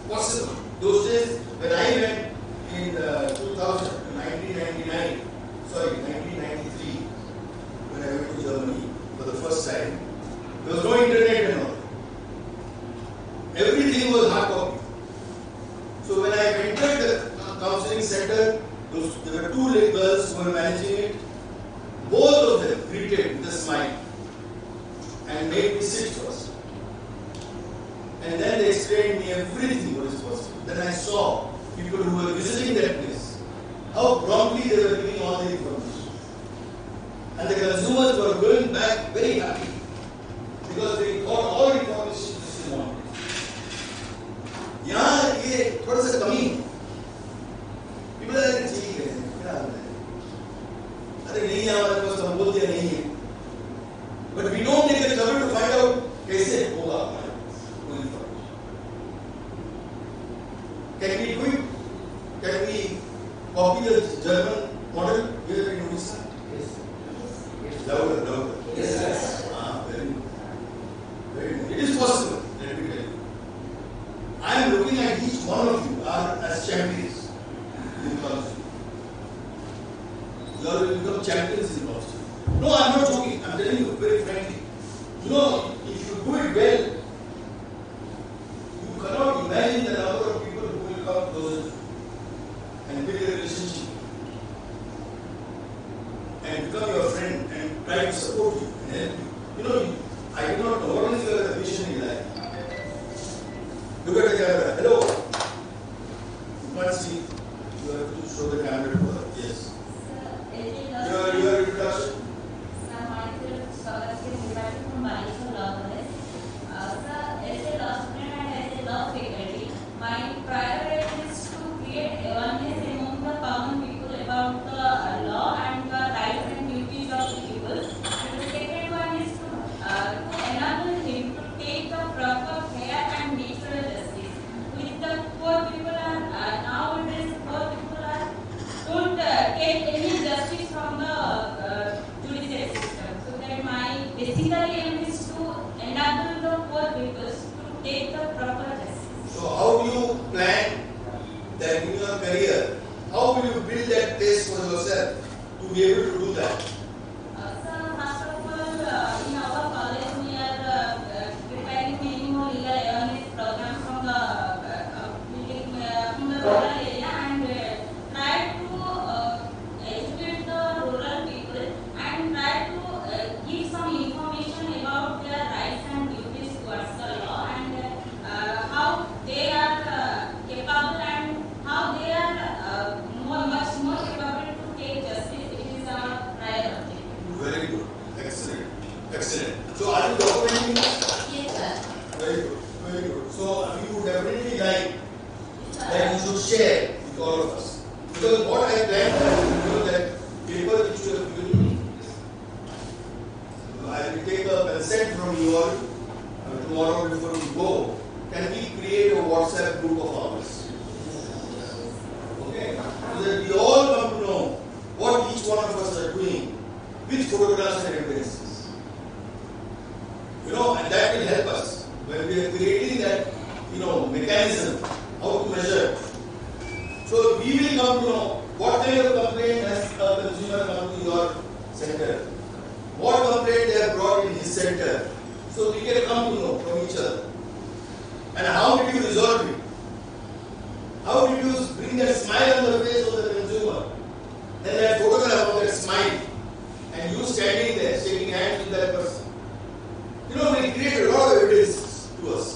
possible. Those days when I went in 1993, when I went to Germany for the first time, there was no internet and all. Everything was hard copy. So when I entered the counseling center, there were two little girls who were managing it. Both of them greeted with a smile and made me sit first. And then they explained me everything what is possible. Then I saw people who were visiting that place, how promptly they were giving all the information. And the consumers were going back very happy because they got all information this in one place. यहाँ ये थोड़ा सा कमी है। People are like ठीक है, क्या हाल है? अरे नहीं है हमारे पास हम बोल दिया नहीं है। But we don't take the trouble to find out कैसे होगा हमारे पास वो information. Can we do it? Can we copy the German model here in Odisha? Yes. Louder. Yes. Very good. Very good. It is possible. Let me tell you. I am looking at each one of you as champions in counseling. You will become champions in counseling. No, I am not joking. I am telling you very frankly. You know, if you do it well, you cannot imagine the number of people who will come closer and build a relationship and become your friend and try to support you and help you. You know, I do not know what is your vision in life. Look at the camera. Hello. You can't see. You have to show the camera to her. Yes. Your introduction. My priority is to create awareness among the common people about the law and the rights and duties of the people. And the second one is to enable him to take the proper care and natural justice. With the poor people nowadays, poor people don't take any justice from the judicial system. So that my basically aim is to enable the poor people to take the proper justice. So how do you plan that in your career? How will you build that place for yourself to be able to do that? Sir, first of all, in our college we are preparing many more legal awareness programs from the rural area and try to educate the rural people and try to give some information about their rights and duties towards the law and how they are capable and how they are much more capable to take justice. It is our prior objective. Very good. Excellent. So are you documenting this? Yes, sir. Very good. So you would definitely like that you should share with all of us. Because what I plan to that paper which you have given me, I will take a consent from you all tomorrow before we go. Can we create a WhatsApp group of ours? Okay? So that we all come to know what each one of us are doing with photographs and evidences. You know, and that will help us when we are creating that, mechanism, how to measure. So we will come to know what kind of complaint has a consumer come to your center, what complaint they have brought in his center. So we can come to know from each other. And how did you resolve it? How did you bring that smile on the face of the consumer? And that photograph of that smile. And you standing there, shaking hands with that person. We create a lot of evidence to us.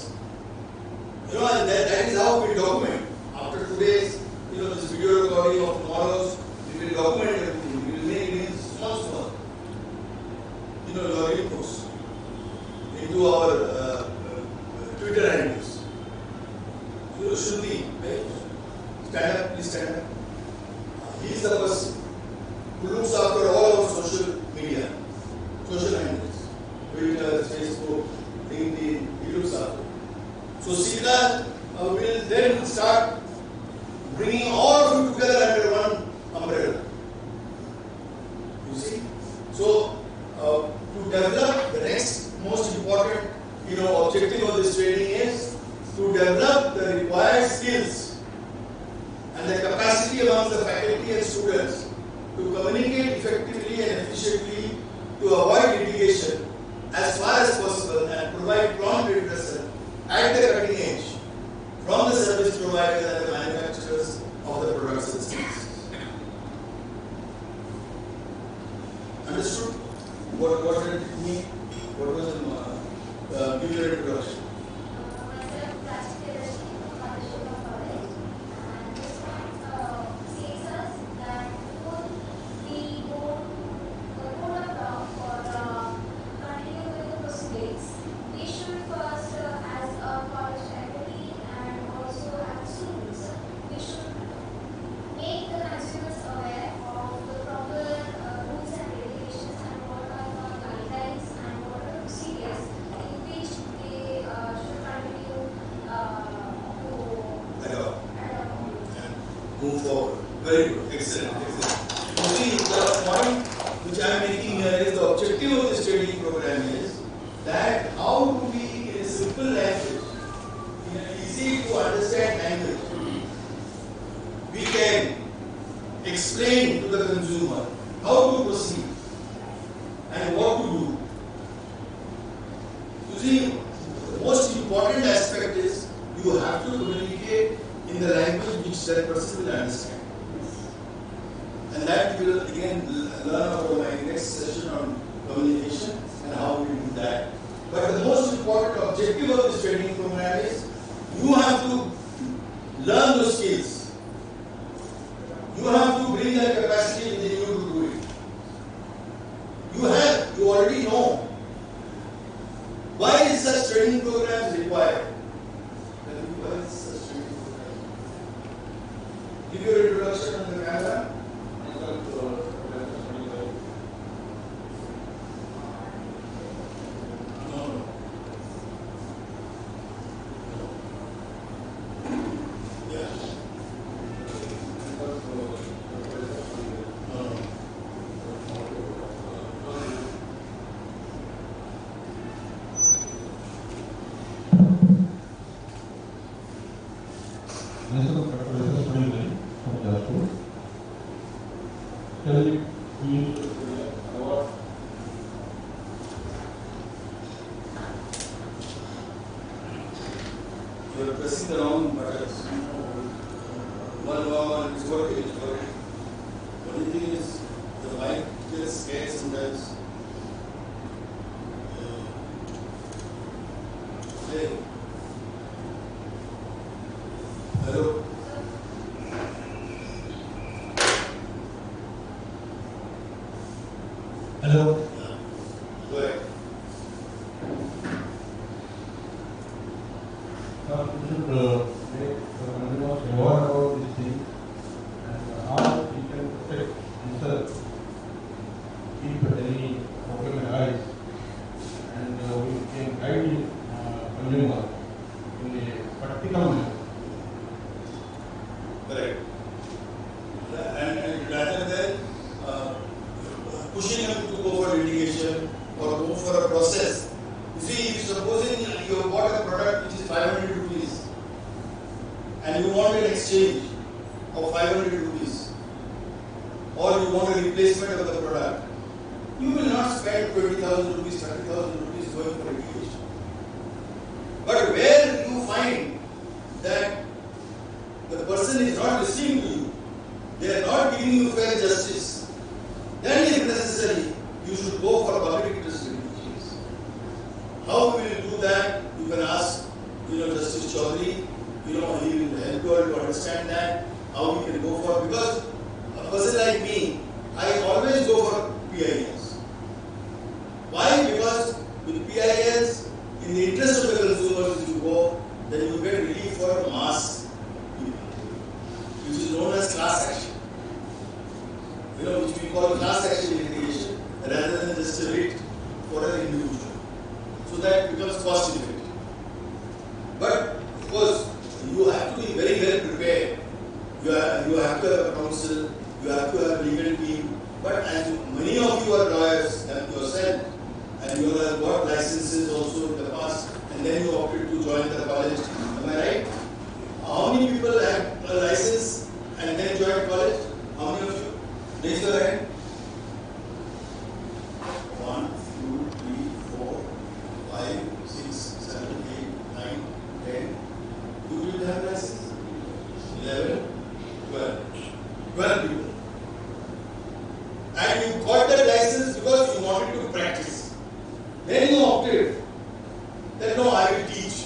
And that is how we document. After today's, this video recording of tomorrow's, we will document everything. We will make it in small. Your inputs into our Twitter handles. So should be, right? Stand up, please stand up. He is the person who looks after all our social media, social handles, Twitter, Facebook, LinkedIn, he looks after. So SICA will then start bringing all of you together under one umbrella. students to communicate effectively and efficiently to avoid litigation as far as possible and provide prompt redressal at the cutting edge from the service providers and the manufacturers of the products and services. Understood? What did it mean? What was the give your introduction? Myself, plastic chemistry, partnership of college, and this one says us that before we go to talk or continue with the proceedings, we should first, as a college faculty and also as students, we should make the consumers aware of the proper rules and regulations and what are the guidelines and what are the procedures in which they should continue to Adopt. adopt. And move forward. Very good. Excellent. Excellent. You see, the point which I am making here is the objective of this training program is that how do we, in a simple language, in an easy to understand language, we can explain to the consumer how to proceed and what to do. You see, the most important aspect is you have to communicate in the language which that person will understand. And that we will again learn about my next session on communication and how we do that. But the most important objective of this training program is you have to learn those skills. You have to bring that capacity within you to do it. You already know. Why is such training programs required? Why is such training program? Give your introduction on the camera. No. Yeah. You are pressing the wrong buttons. One, it's working, it's working. Only thing is, the mic gets scared sometimes. Hey. Hello? Hello. Go ahead. We should make consumers aware about this thing and how we can protect himself if any problem arises, and we can guide the consumer in a practical manner. Correct. And rather than pushing him to go for litigation or go for a process. You see, if supposing you have bought a product which is 500 rupees and you want an exchange of 500 rupees or you want a replacement of the product, you will not spend 20,000 rupees, 30,000 rupees going for litigation. But where you find that the person is not listening to you, they are not giving you fair justice, then if necessary, you should go for public interest litigation. How will you do that? You can ask, Justice Chaudhary, he will help you to understand that, how we can go for, because a person like me, I always go for PIS. Why? Because with PIS, in the interest of the consumers, if you go, then you get relief for mass people, which is known as class action. Which we call class action litigation, rather than just a writ for an individual. So that becomes cost effective. But of course, you have to be very well prepared. You have to have a counsel, you have to have a legal team. But as many of you are lawyers yourself, and you have got licenses also in the past, and then you opted to join the college. Am I right? How many people have a license and then joined college? How many of you? Raise your hand. 1, 2, 3, 4, 5, 6, 7, 8, 9, 10. Who will have license? 11, 12. 12 people. And you got that license because you wanted to practice. Then you opted that no, I will teach.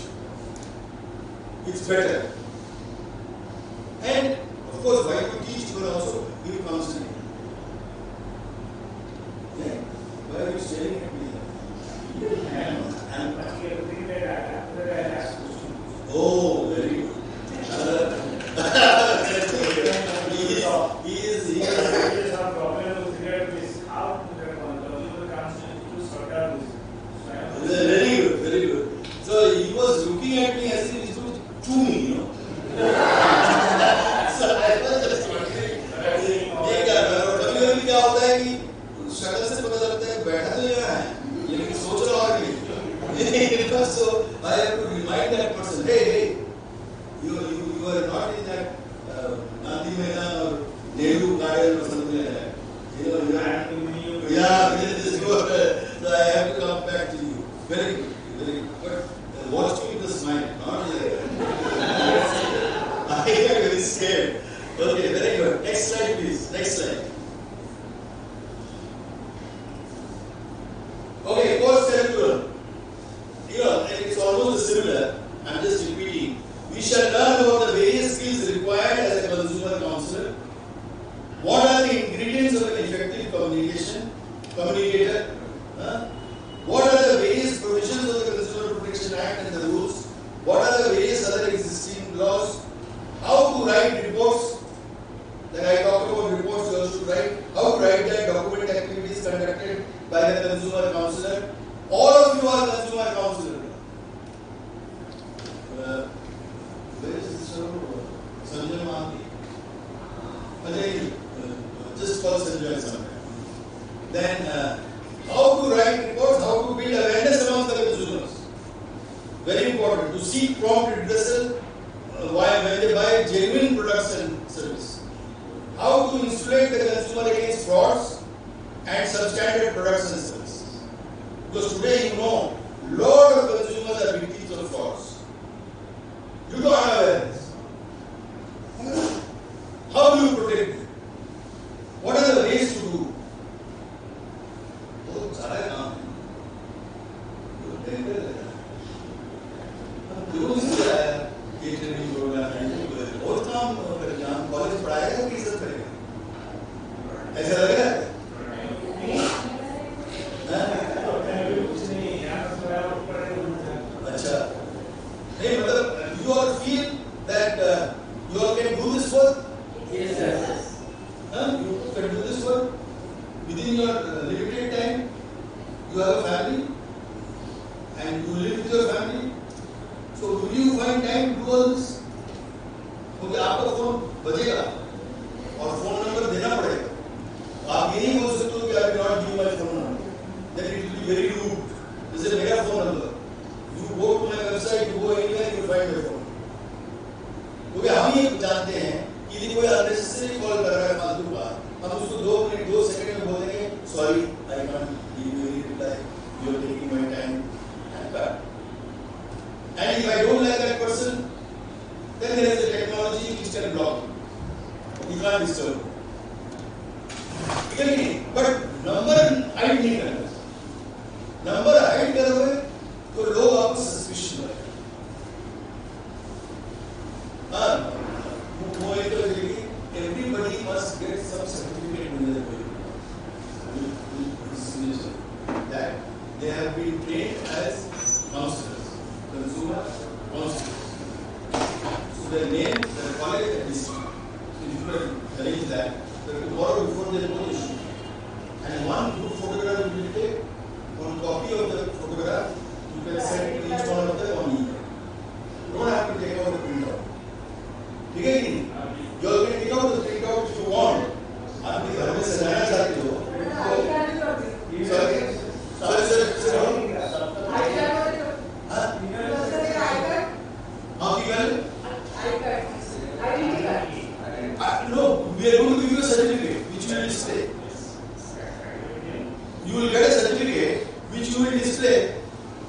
It's better. And of course, while you teach, you will also give counseling. Yeah. Why are you staring at me? Oh, very good. He is our problem with regard to this. How to get one? The people to sort out this. very good, very good. So he was looking at me as if he was to me, you know. So I was just wondering. ये क्या कभी क्या होता है कि शक्ल से पता लगता है बैठा तो यहाँ है लेकिन सोच रहा और नहीं. So I have to remind that person, hey, you are not in that Gandhi Maidan or Nehru Garden or something like that. You know, yeah, this is good. So I have to come back to you. Very good, very good. But watch me with a smile, not like that. I am very scared. Okay, very good. Next slide, please. Next slide. Okay, course curriculum. It's almost similar. I'm just repeating. We shall learn about the various skills required as a consumer counselor. What are the ingredients of an effective communicator? What are the various provisions of the Consumer Protection Act and the rules? What are the various other existing laws? How to write reports? Like I talked about reports you also write. How to write that document activities conducted by the consumer counselor. All of you are consumer counselor. Where is this Sanjay Mahanti? Just call Sanjay sometime. Then how to write reports, how to build awareness among the consumers. Very important to seek prompt redressal when they buy genuine products and service. How to insulate the consumer against frauds and substandard products and services. Because today you know, lot of consumers are victims of frauds. You don't have awareness. How do you protect them? What are the ways to do? बहुत सारा काम है. Training programme है, बहुत काम करेगा. हम college पढ़ाएगा कि सब करेगा? ऐसा लग रहा है? अच्छा. नहीं मतलब you all feel that you all can do this work? Yes, sir. You can do this work within your limited time. You have a family and you live with your family. So will you find time to do all this? क्योंकि आपका phone बजेगा और phone number देना पड़ेगा. आप ये नहीं बोल सकते हो कि I will not give my phone number. Then it will be very rude. This is मेरा phone number. You go to my website, you go anywhere, you will find my phone. क्योंकि हम ये जानते हैं कि यदि कोई unnecessary कॉल कर रहा है फालतू बात, हम उसको 2 मिनट 2 सेकंड में बोल देंगे, sorry, I can't give you any reply. You are taking my time and cut. And if I don't like that person, then there is a technology which can block him. You can't disturb him. But number hide नहीं करना. Number hide करोगे तो लोग आपको suspicion करेंगे. वो एक तो देखिए, everybody must get some certificate in their way. That they have been trained as counselors, consumer counselors. So their name, their college, and district. So you can arrange that. But tomorrow before they go, and one group photograph will be taken. display. You will get a certificate which you will display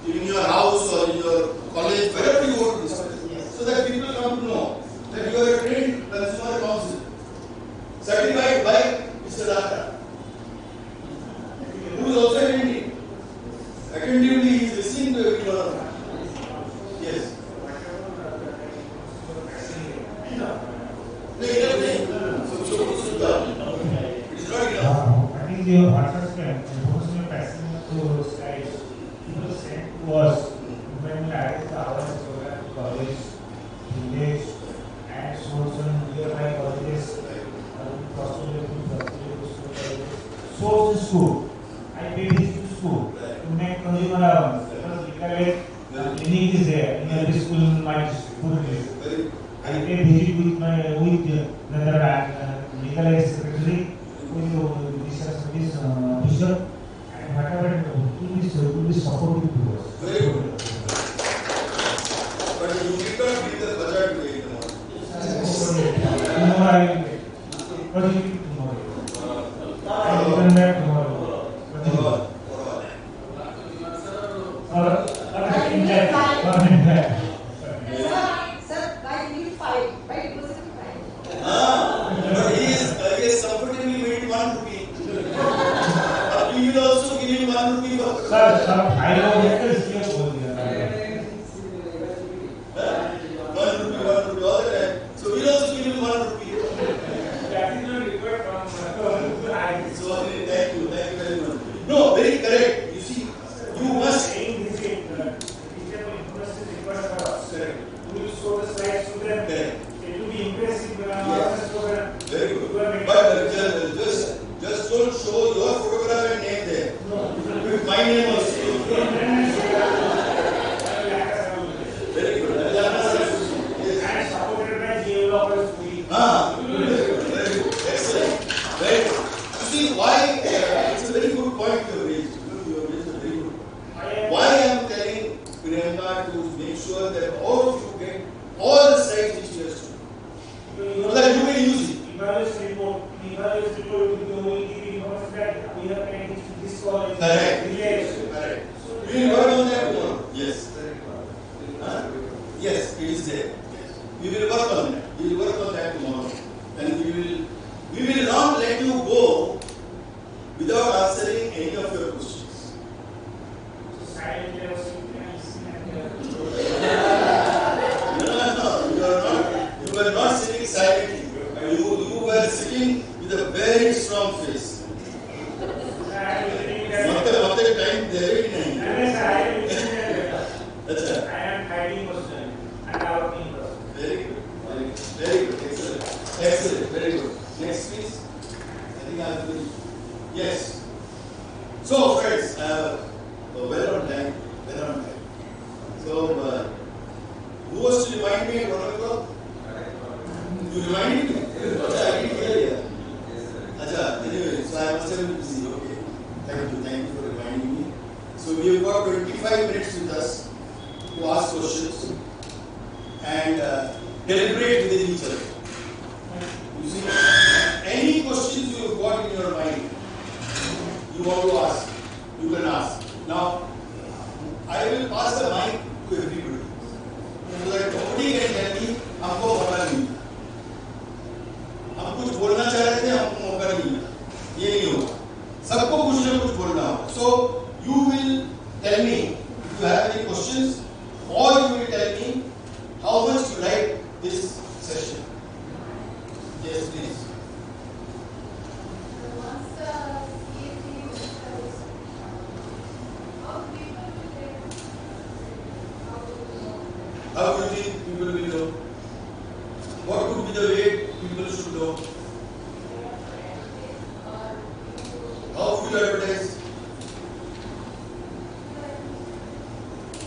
in your house or in your college, wherever you want to display, so that people come to know that you are a trained consumer counsel, certified by Mr. Data, who is also attending. Attentively, he is listening to everyone. Yes. I think your participant, most of the participants to slides, people sent to us when we added the hours program to college, village, and social nearby colleges, so to school. I paid this to school to make consumer awareness because literally clinic is there in every school in my school. I pay visit with my legal aid secretary, with this officer, and whatever will be supportive to us. Very good. But you did not bring the budget today. Tomorrow I will get. What do you think tomorrow? I will return back tomorrow. Sir, by week 5, by deposit 5. But he is comfortably made 1 rupee. We will also give him 1 rupee. Sir, I know that is here for you. 1 rupee all the time. So we will also give him 1 rupee. That is not required from So thank you very much. No, very correct. You see, you must. We will show the slides to them. It will be impressive. Yes. Very good. But just don't show your photograph and name there. With my name also. Very good. And supported by Devlopment. Very good. Excellent. Very good. You see why it's a very good point you have raised. You have raised a very good point. Why I am telling Priyanka to make sure that all of you get all the slides which he has to do. So that you may use it. Evaluation report will give information that we have paid this college. Correct. Correct. We will work on that tomorrow. Yes. Yes, it is there. Yes. We will work on that. We will work on that tomorrow. And we will not let you go without answering any of your questions. So silently I was No. You were not sitting silently. You were sitting with a very strong face. मतलब time there ही नहीं. अच्छा. I am hiding person and our team person. Very good. Very good. Excellent. Very good. Next, please. I think I have finished. Yes. So, friends, well on time. So, who was to remind me at 1 o'clock? You reminded me? I didn't hear you. Anyway, so I must have been busy. Okay. Thank you for reminding me. So, we have got 25 minutes with us to ask questions and deliberate with each other. You see, any questions you have got in your mind, you want to ask, you can ask. Now, I will pass the mic to everybody, so that nobody can tell me, हमको मौका नहीं, हम कुछ बोलना चाह रहे थे, हमको मौका नहीं मिला, ये नहीं होगा, सबको कुछ ना कुछ बोलना होगा. So, you will tell me if you have any questions, or you will tell me how much you like this session. Yes, please. How do you think people will know? What would be the way people should know? How would you advertise?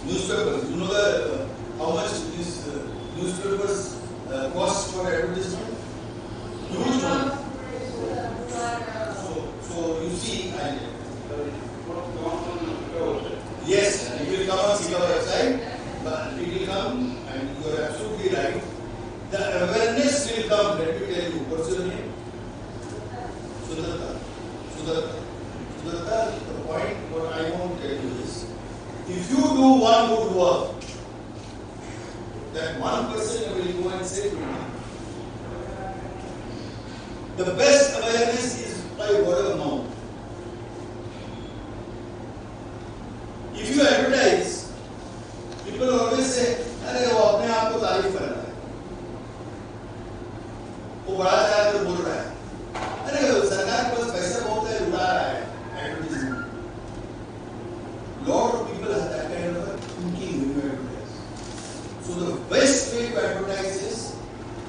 Newspapers. You know how much these newspapers cost for advertisement? Huge money. So you see, yes, it will come on SICA website. But it will come, and you are absolutely right. The awareness will come. Let me tell you. What's your name? Sudhata. The point what I want to tell you is, if you do one good work, that one person will go and say 20. The best awareness is by word of mouth. If you advertise, people always say, अरे वो अपने आप को तारीफ कर रहा है, वो बड़ा चाहे तो बोल रहा है, अरे सरकार के पास पैसा बहुत है, उड़ा रहा है advertisement. Lot of people have that kind of a thinking when you advertise. So the best way to advertise is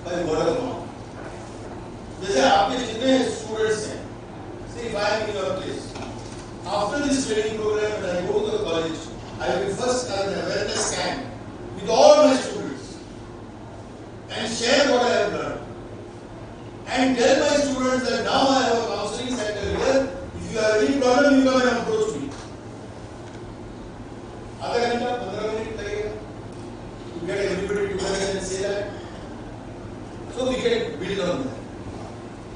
by word of mouth. जैसे आपके जितने स्टूडेंट्स हैं, say if I am in your place, after this training program when I go to the college, I will first have an awareness camp with all my students and share what I have learned and tell my students that now I have a counseling center here. If you have any problem, you come and approach me. आधा घंटा 15 minute लगेगा to get everybody together and say that. So we can build on that.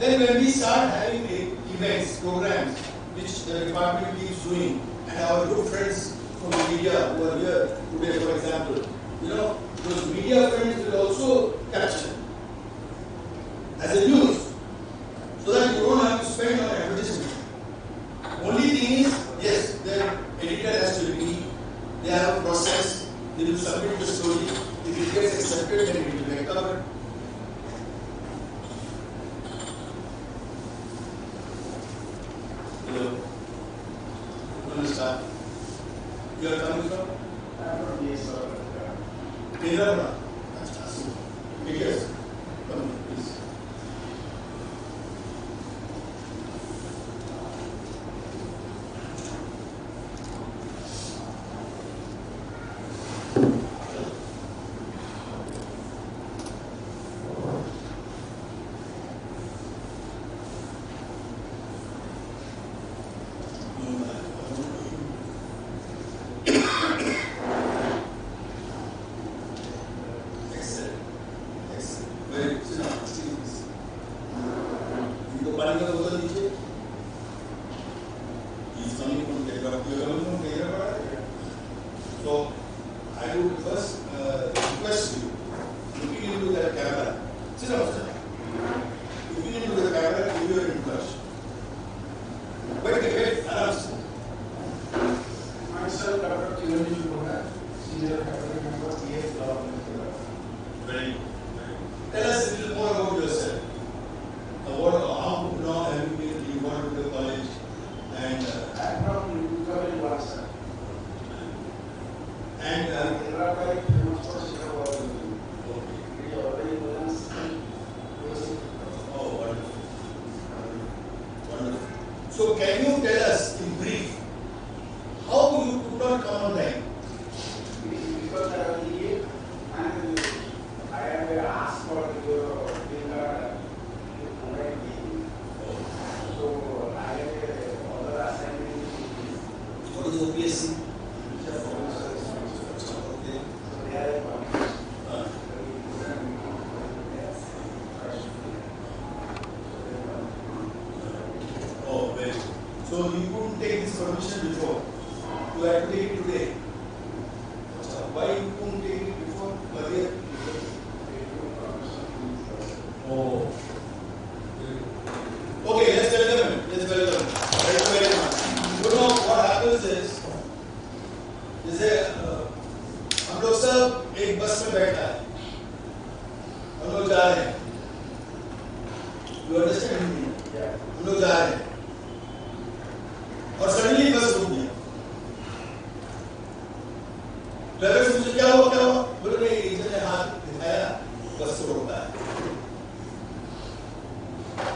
Then when we start having events, programs, which the department keeps doing, and our good friends from the media who are here today, for example, those media friends will also capture as a news, so that you don't have to spend on advertisement. Only thing is, yes, the editor has to agree, they have a process, they will submit the story, if it gets accepted, then it will get covered. You are coming from? I am from Devlopment. Yes. Come on, please. So, I would first request you, looking into that camera, sit down, sir. Looking into the camera, give you an introduction. Wait, answer. Myself, Dr. Chirani Shubhana, Senior Faculty Member, PA Devlopment. Very good. Tell us a little more about yourself. How long have you been involved with the college? And I am from College Wasa. And oh, wonderful. Wonderful. So can you tell us in brief how you could not come on time? Because I have asked for your dinner online meeting. So I have other assignment. What is OPSC? Oh, very good. So you couldn't take this permission before. You had to take it today. Why you couldn't take it before? Earlier? Oh. Okay, let's welcome him. Let's welcome him. Thank you very much. You know what happens is, जैसे हम लोग सब एक बस में बैठा है, हम लोग जा रहे हैं, you understand me? हम लोग जा रहे हैं, और सडनली बस रुक गया। ड्राइवर से मुझे क्या हुआ? बोले नहीं, इंजन ने हाथ दिखाया, बस को रोका है।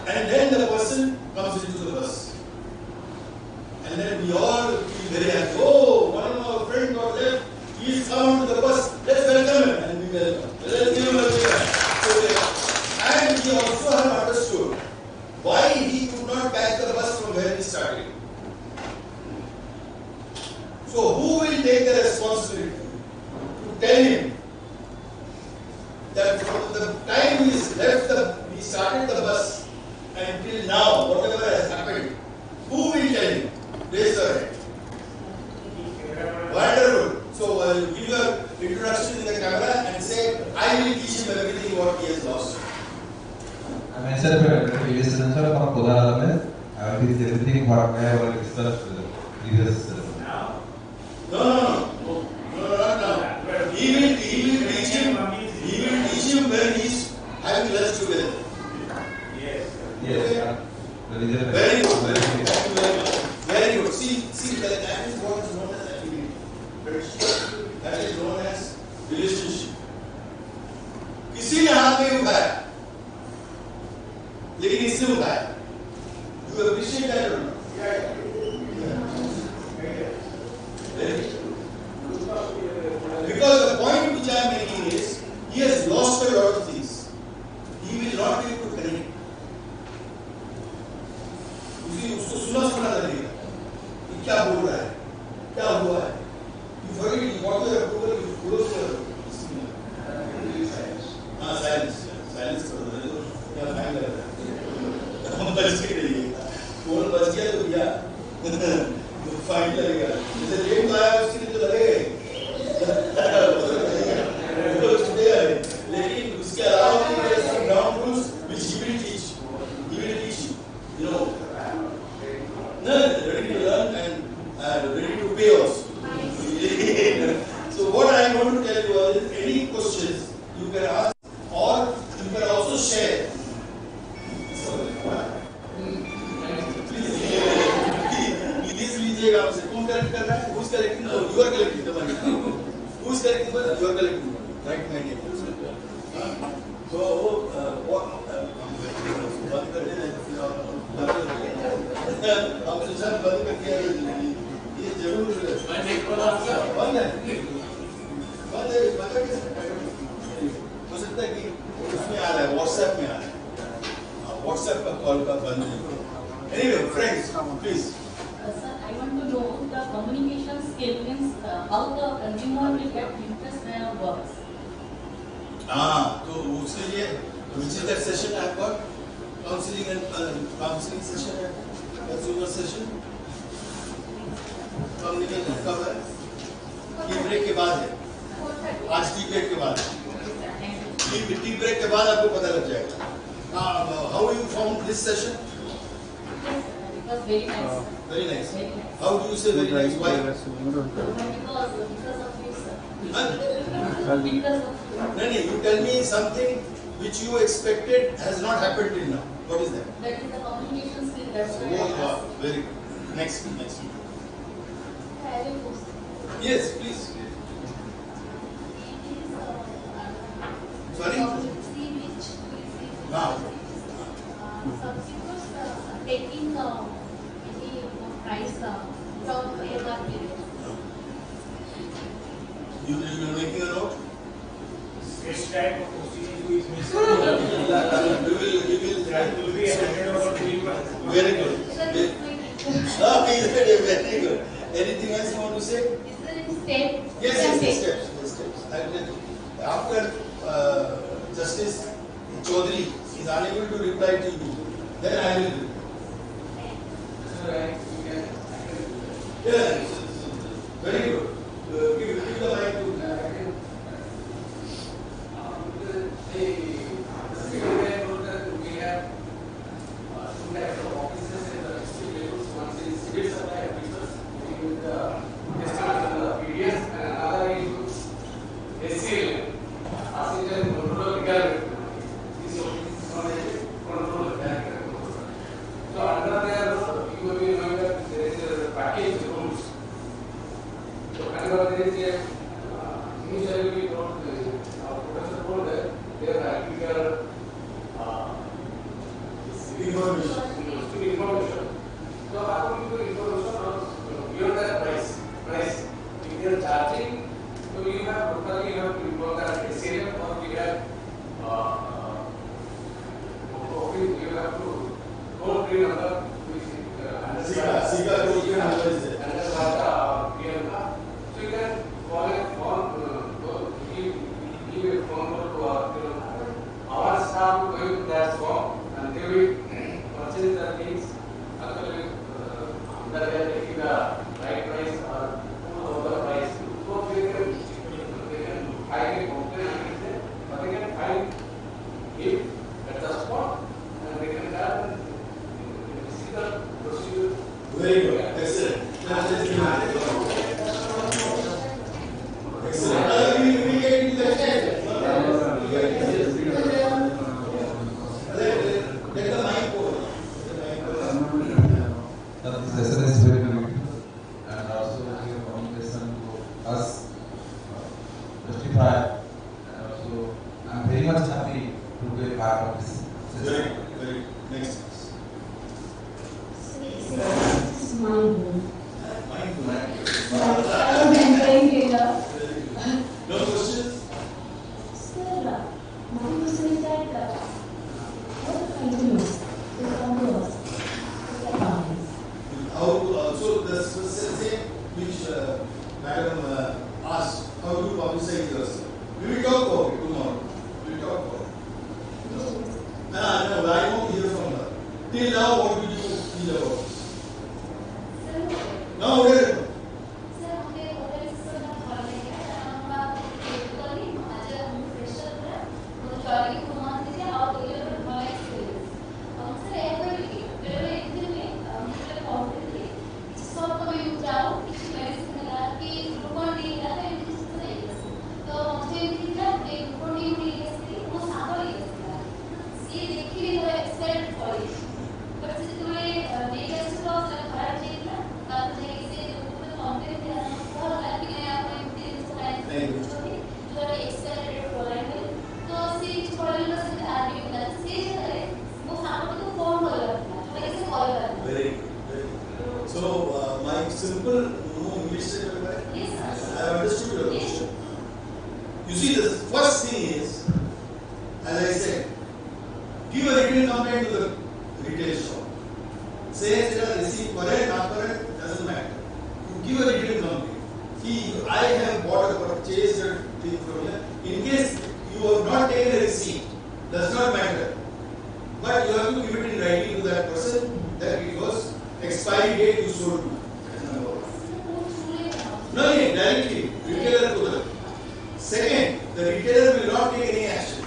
And then the person comes into the bus, and then we all feel very happy. Oh, one of our friends got left. He's come to the bus. Let's welcome him, and we welcome. Let's give him a big hand. And we also have understood why he could not catch the bus from where he started. So who will take the responsibility to tell him that from the time he started the bus until now, whatever has happened, who anything what I have already discussed with the previous. No, not now. He will teach him when he's having lunch together. Yes. Very good. Thank you very much. Very good. See, that is what is known as activity. That is known as relationship. किसी ने हाथ नहीं उठाया, लेकिन इसने उठाया. You appreciate that or not? Because the point which I am making is, he has lost a lot of things. He will not be able to connect. उसको सुना लगेगा कि क्या बोल रहा है, क्या हुआ है. You forget what your approval is. Close your silence. Silence करो. क्या फाइन लग रहा है? हम बच के रहिए. फोन बच गया तो क्या? फाइन लगेगा. जैसे रेट आया उसके लिए तो लगेगा. लेकिन उसके अलावा भी some ground rules which he will teach. You know. Ready to learn and ready to pay also. So what I am going to tell you is, any questions you can ask or you can also share. Please लीजिएगा हमसे. कौन collect कर रहा है? Who's collecting? You are collecting the money. Who's collecting the money? You are collecting the money. Right, my dear. So what? बात करते हैं. हम सब बंद करके ये जरूर बंद है. हो सकता है कि उसमें आ रहा है, व्हाट्सएप में आ रहा है. व्हाट्सएप का कॉल का बंद नहीं. Anyway, friends, please. Sir, I want to know the communication skill means how the consumer will get interest in our works. तो उसके लिए which is that session I have got? Counseling session है, consumer session. Communication कब है? Tea break के बाद है. आज टी ब्रेक के बाद. टी ब्रेक के बाद आपको पता लग जाएगा. How you found this session? It was very nice. Very nice. How do you say very nice? Why? Because of this. No, you tell me something which you expected has not happened till now. What is that? That is the communication skill. That's why I Wow, asked. very good. Next. I have a question. Yes, please. Sorry? Now. Substitutes taking any price from MRP. You are making a note? Which type of procedure is missing? You will That will be handed over to you. Very good. Very good. Anything else you want to say? Is there any step? Yes, steps. I will tell you. After Justice Chaudhary is unable to reply to you, then I will reply. Yeah, very good. Give the mic to Procedure Very good. Excellent. Excellent. We get into the chat. Let the mic go. This session is very beautiful and also your communication to us justify. And also, I'm very much happy to be a part of this session. Very next. This is mindful. Mindful. I was enjoying it. No questions? Sir, my question is that what continues to come to us? So the same which Madam asked, how to publicize yourself. We will talk about it tomorrow. We will talk about it. No, I won't hear from her. Till now, what did you feel about this? Now, where? Very good. So, my simple English statement, right? Yes, I have understood your question. You see, the first thing is, as I said, give a written complaint to the retail shop. Say that receipt correct, not correct, doesn't matter. You give a written complaint. See, I have bought or purchased a thing from here. In case you have not taken a receipt, does not matter. But you have to give it in writing to that person that it was expiry date you sold to. That's number one. No, directly, retailer to the. Second, the retailer will not take any action.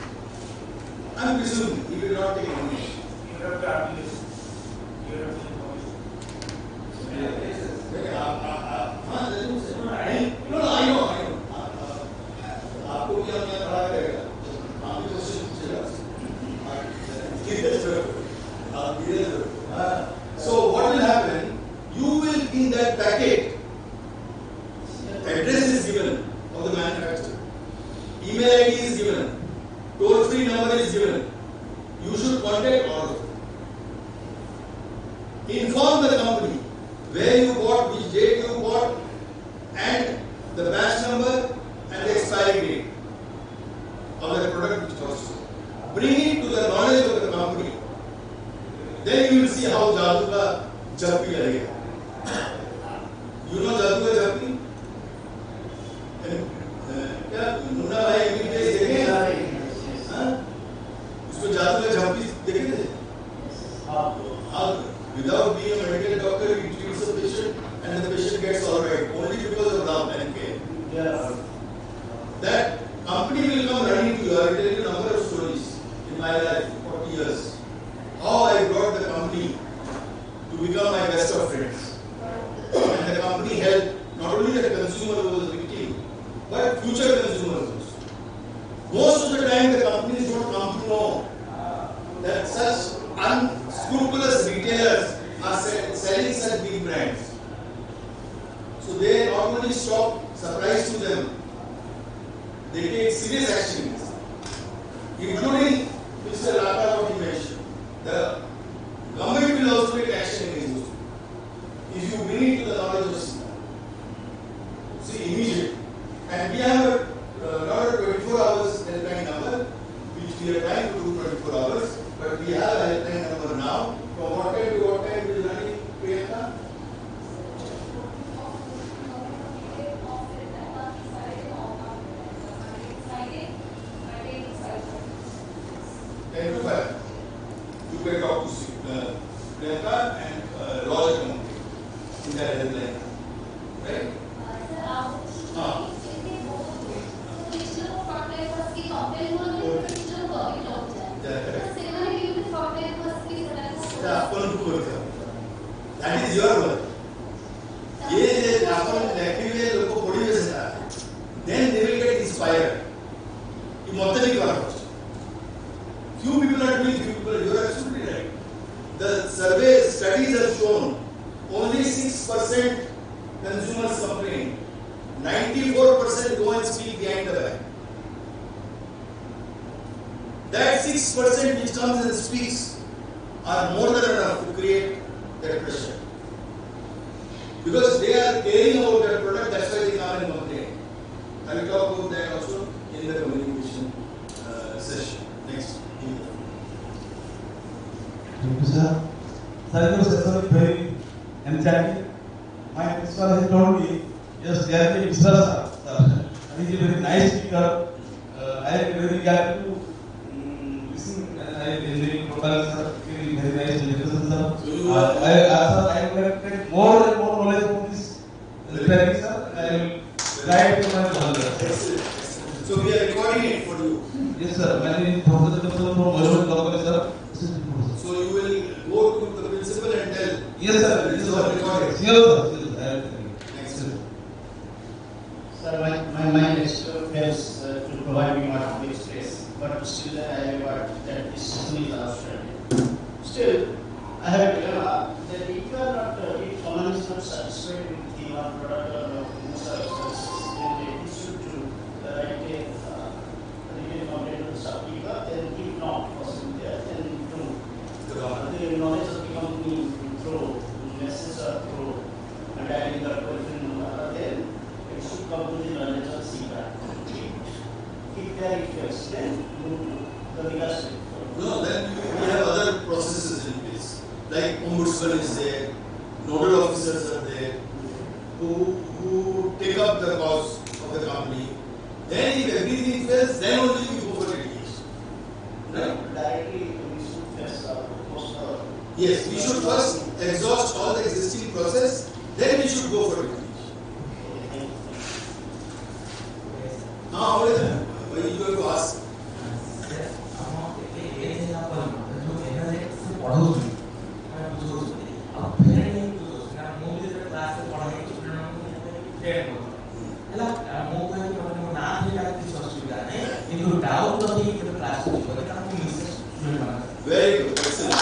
I'm presuming he will not take any action. You have to appeal. You have to No, I know. आपको भी हमने पढ़ा करेगा. आप भी question पूछेगा. So what will happen? You will in that packet, address is given of the manufacturer, email ID is given, toll-free number is given. You should contact all of them. Inform the company where you bought, which date you bought, and the batch number and the expiry date of the product which was sold. Bring it to the knowledge of the company. Then you will see how Jadoo ka jappi लगेगा. You know Jadoo का jappi? क्या मुन्ना भाई एक case देखे हैं? हाँ? उसको जादू का jappi देखे थे? हाँ. Without being a medical doctor, he treats the patient and the patient gets all right only because of love and care. Yes. That company will come running to you. I will tell you a number of stories in my life, 40 years. How I brought the company to become my best of friends. And the company helped not only the consumer who was victim, but future consumers also. Most of the time the companies don't come to know that such unscrupulous retailers are selling such big brands. So they not only stop, surprise to them, they take serious actions, including Mr. Lata what he mentioned. The government will also take action against those people if you bring it to the knowledge of SICA. See, immediately. And we have not a 24 hours helpline number, which we are trying to do 24 hours, but we have a helpline number now. From what time to what time it is running, Priyanka? You can talk to Priyanka and Roger in that helpline. Right? That is is your work. ये अपन actively लोग को पढ़ी हुए से then they will get inspired. ये मत नहीं करो. Few people are doing, few people. You are absolutely right. The survey studies have shown only 6% consumers complain. 94% go and speak behind the back. That 6% which comes and speaks are more than enough to create that pressure. Because they are caring about their product, that's why they come and complain. I will talk about that also in the communication session. Next. Thank you, sir. Sir, your session is very energetic. My principal has told me, yes, there is a Mr. Sir. He is a very nice speaker. I am very glad to listen. I am very total, sir. Very nice education, sir. I will get more and more knowledge from this training, sir. I will try to my level. So we are recording it for you. Yes, sir. My name is Dr. from Bollywood Local, sir. So you will go to the principal and tell. Yes, sir. This is all recorded. Yes, sir. Next. Sir, my lecture fails to provide me much of the space, but still I have got that this system is outstanding. Still, I have that if you are not, if someone is not satisfied with the one product or services, then it is to write a complaint to the shopkeeper, then if not possible there, then to the knowledge of the company through messages or through dialing the telephone number, then it should come to the knowledge of SICA. If there it fails, then the leadership. No, then we have other processes in place. Like ombudsman is there, nodal officers are there, who take up the cause of the company. Then if everything fails, then only we go for litigation. Right? Directly we should face yes, we should first exhaust all the existing process, then we should go for litigation. Now, what is it? What are you going to ask? Very good, excellent.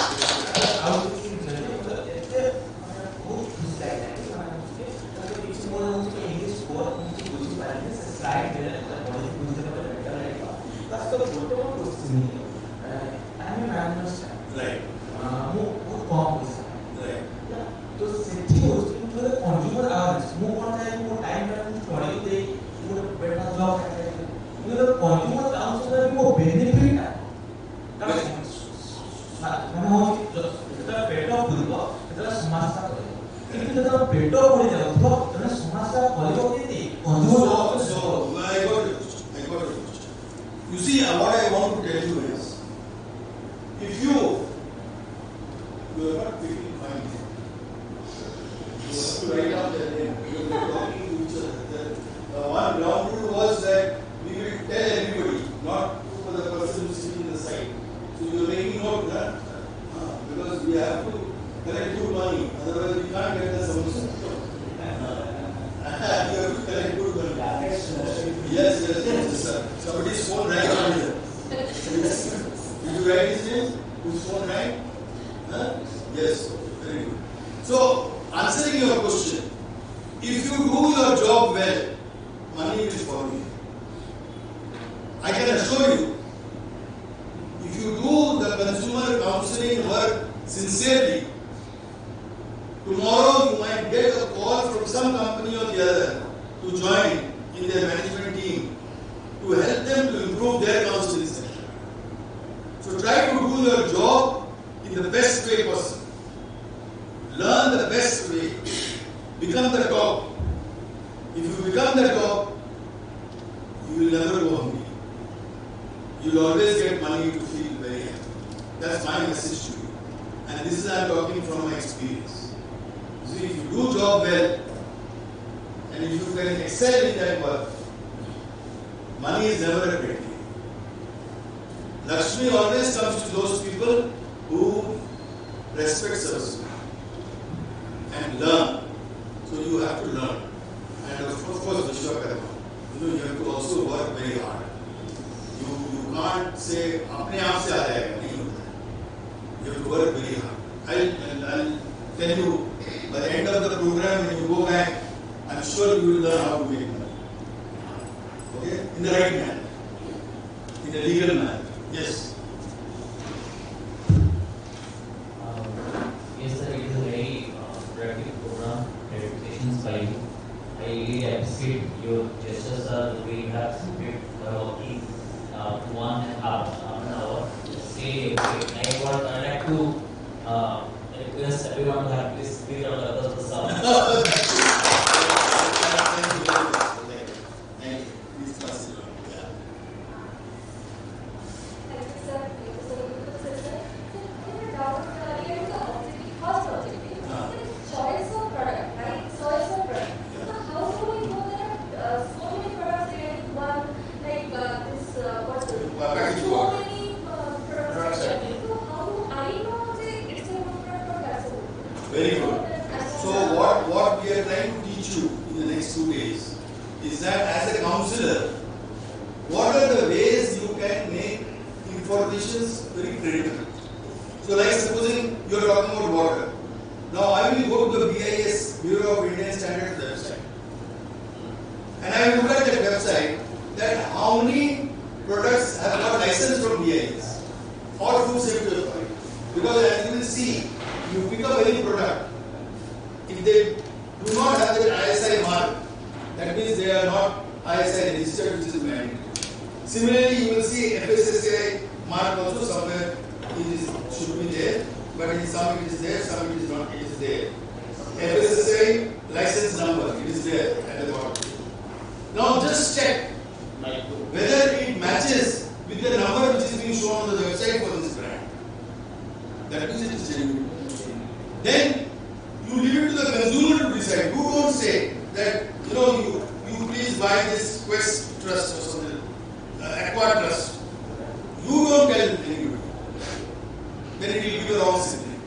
Right. You see, what I want to tell you is, if you are not picking fine, you have to write down their name. You are talking to each other. One ground rule was that we will tell everybody, not for the person who is sitting in the side. So you are making note that because we have to collect good money, otherwise we can't get the solution. You have to collect good money. Yes, sir. Somebody's phone rang on here. Did you write his name? Whose phone rang? Yes, very good. So, answering your question, if you do your job well, money will follow you. I can assure you, if you do the consumer counseling work sincerely, tomorrow you might get a call from some company or the other to join in their management team to help them to improve their counseling center. So try to do your job in the best way possible. Learn the best way. Become the top. If you become the top, you will never go hungry. You will always get money to feel very happy. That's my message to you. And this is I am talking from my experience. See, if you do job well, and if you can excel in that work, money is never a great deal. Lakshmi always comes to those people who respect service. And have to learn. And of course, Vishwakarma, you have to also work very hard. You can't say, apne aap se aa jayega, nahi hota hai. You have to work very hard. I'll tell you, by the end of the program, when you go back, I'm sure you will learn how to make money. Okay? In the right manner. In a legal manner. Yes. Yes, sir, it is a very productive program. Congratulations by you. I really appreciate your gestures, sir, the way you have spent working 1.5 hour. Say, I'd like to request everyone to have this speed on the other side. Thank you. Please pass it on. Yeah. Thank you, sir. Thank you, sir. I have a doubt regarding the first objective. Choice of product, right? Choice of product. So how do we know that so many products in one, like this, so many products are there. So how do I know that it's a good product or that's a good product? Very good. So what we are trying to teach you in the next 2 days is that as a counselor, what are the ways you can make informations very credible? So like supposing you are talking about water. Now I will go to the BIS, Bureau of Indian Standards website, and I will look at that website that how many products have got license from BIS or Food Safety Authority. Because as you will see, you pick up any product, if they do not have the ISI mark, that means they are not ISI registered, which is mandatory. Similarly, you will see FSSAI mark also somewhere should be there, but in some it is there, some it is not, it is there. FSSAI license number, it is there at the bottom. Now just check whether it matches with the number which is being shown on the website for this brand. That means it is genuine. Then you leave it to the consumer to decide. You don't say that, you please buy this Quest Trust or something, Aqua Trust. You don't tell anybody. Then it will give you a wrong signal.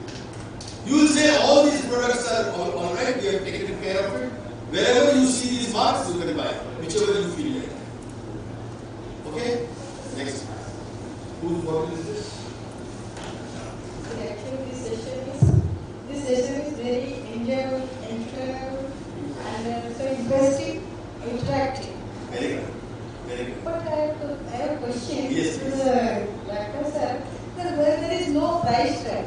You will say all these products are all right, we have taken care of it. Wherever you see these marks, you can buy, whichever you feel like. Okay? Next. Whose bottle is this? Actually, this session is very enjoyable, and so interesting, interactive. Very good. Very good. But I have a question Yes, to the doctor, sir. Sir, where there is no price tag.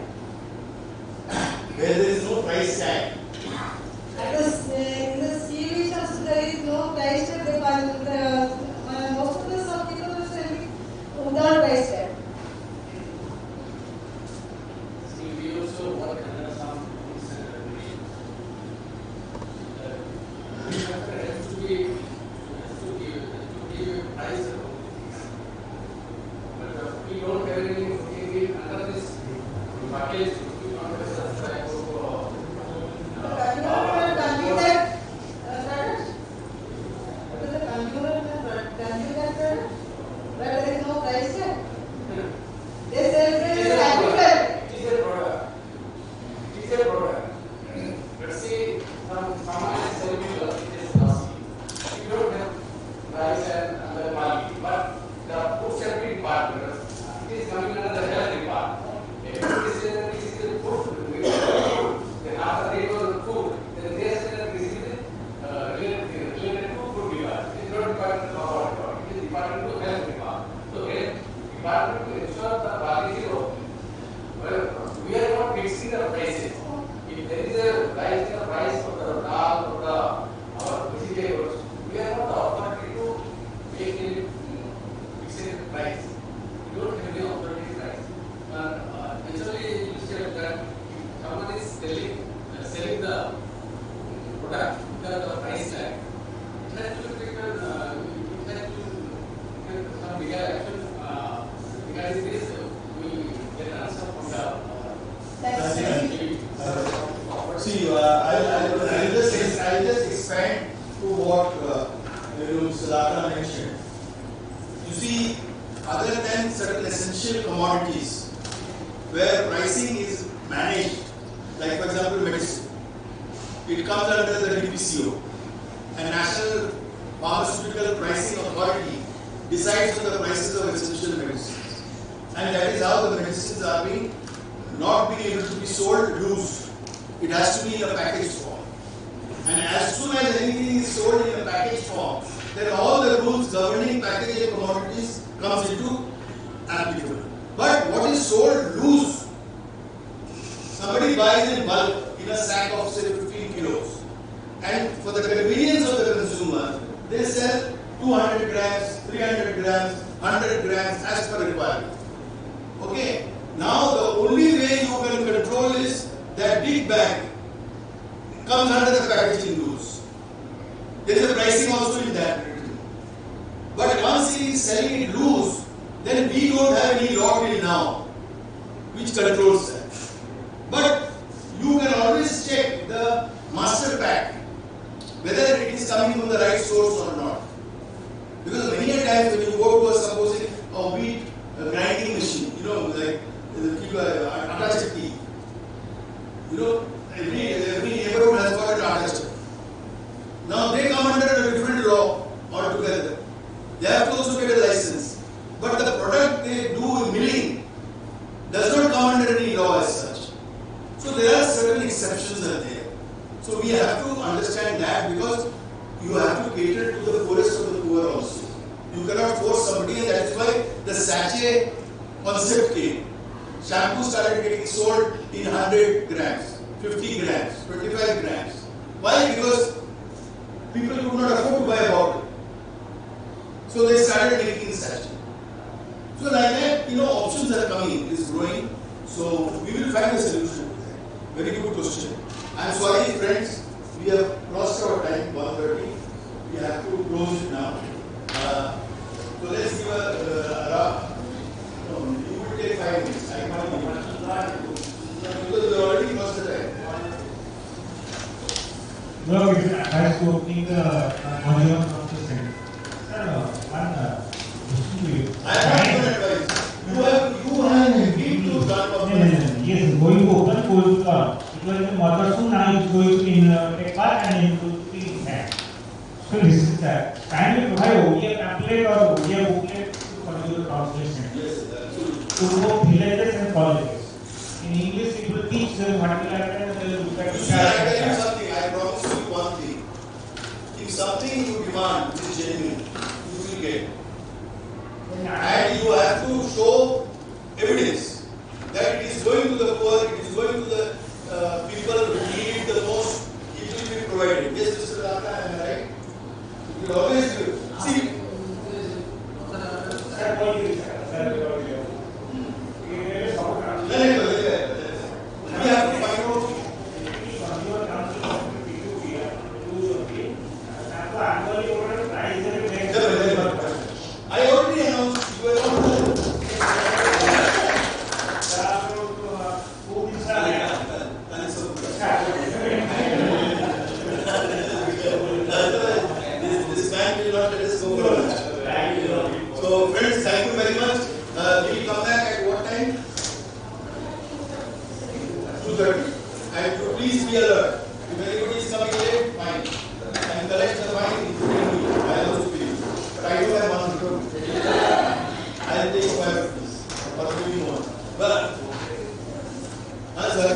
Where there is no price tag. Because in the CV shops there is no price tag. Most of the some people are selling without price tag. See, we also work under some has to give a price. But we don't have any under this package. We don't have a subscribe for But there is no price tag. They sell it as a It is a product. It is a product. Let's say someone is selling you it is costly. You don't have price and the quality, but the food safety department, it is coming under the health department. If it is a food, then after they go to food, then they say that this is related to food department. It is not department of our department. It is department to health department. So health department to ensure the quality is okay. Well, we are not fixing the prices. If there is a rise in the price of the dal or our vegetables, we are not the authority to make any fixed price. We don't have any authority price. Naturally, you said that if someone is selling the product without the price tag, it has to be taken, some legal action regarding this. We get an answer from the See, I'll just expand to what Mr. Lata mentioned. You see, other than certain essential commodities where pricing is managed, like for example medicine, it comes under the DPCO. And National Pharmaceutical Pricing Authority decides on the prices of essential medicines. And that is how the medicines are not being able to be sold loose. It has to be in a packaged form. And as soon as anything is sold in a packaged form, then all the rules governing packaged commodities comes into applicable. But what is sold loose? Somebody buys in bulk in a sack of say 15 kilos. And for the convenience of the consumer, they sell 200 grams, 300 grams, 100 grams as per requirement. Okay. Now the only way you can control is that big bag comes under the packaging rules. There is a pricing also in that. But once he is selling it loose, then we don't have any law till now which controls that. But you can always check the master pack whether it is coming from the right source or not. Because many a times when you go to supposing a wheat grinding machine, like atta chakki, every neighborhood has got an atta chakki. Now they come under a different law altogether. They have to also get a license. But the product they do in milling does not come under any law as such. So there are certain exceptions are there. So we have to understand that because you have to cater to the poorest of the poor also. You cannot force somebody, and that is why the sachet concept came. Shampoo started getting sold in 100 grams, 50 grams, 25 grams. Why? Because people could not afford to buy a bottle. So they started making sachet. So like that, options are coming, it is growing. So we will find a solution to that. Very good question. I am sorry friends, we have lost our time, 1:30. We have to close it now. So let's give a you will take 5 minutes. I can't give because we already lost the time. No, I was opening the audio of the center. Sir, one question to you. I have given advice. You have been to done. Yes, going to open cold car. It was in mother soon, now it's going to in a car and into the hand. So this is that. Can you provide ODA template or ODA booklet for your translation? Yes, absolutely. To villages and colleges. In English, it will teach them what will happen and they will look at the I tell you something, I promise you one thing. If something you demand which is genuine, you will get. And you have to show evidence that it is going to the poor, it is going to the people who need it the most, it will be provided. Yes, Mr. Raka, am I right? You will always do. See, we have to find out. I already announced you were on. This man will not let us go for lunch. So friends, thank you very much. We will come back at what time? 2:30. And please be alert. If anybody is coming late, fine. And collect the fine, including me. I will also pay you. But I don't have one rupee. I will take 5 rupees. Or maybe more. But, sir.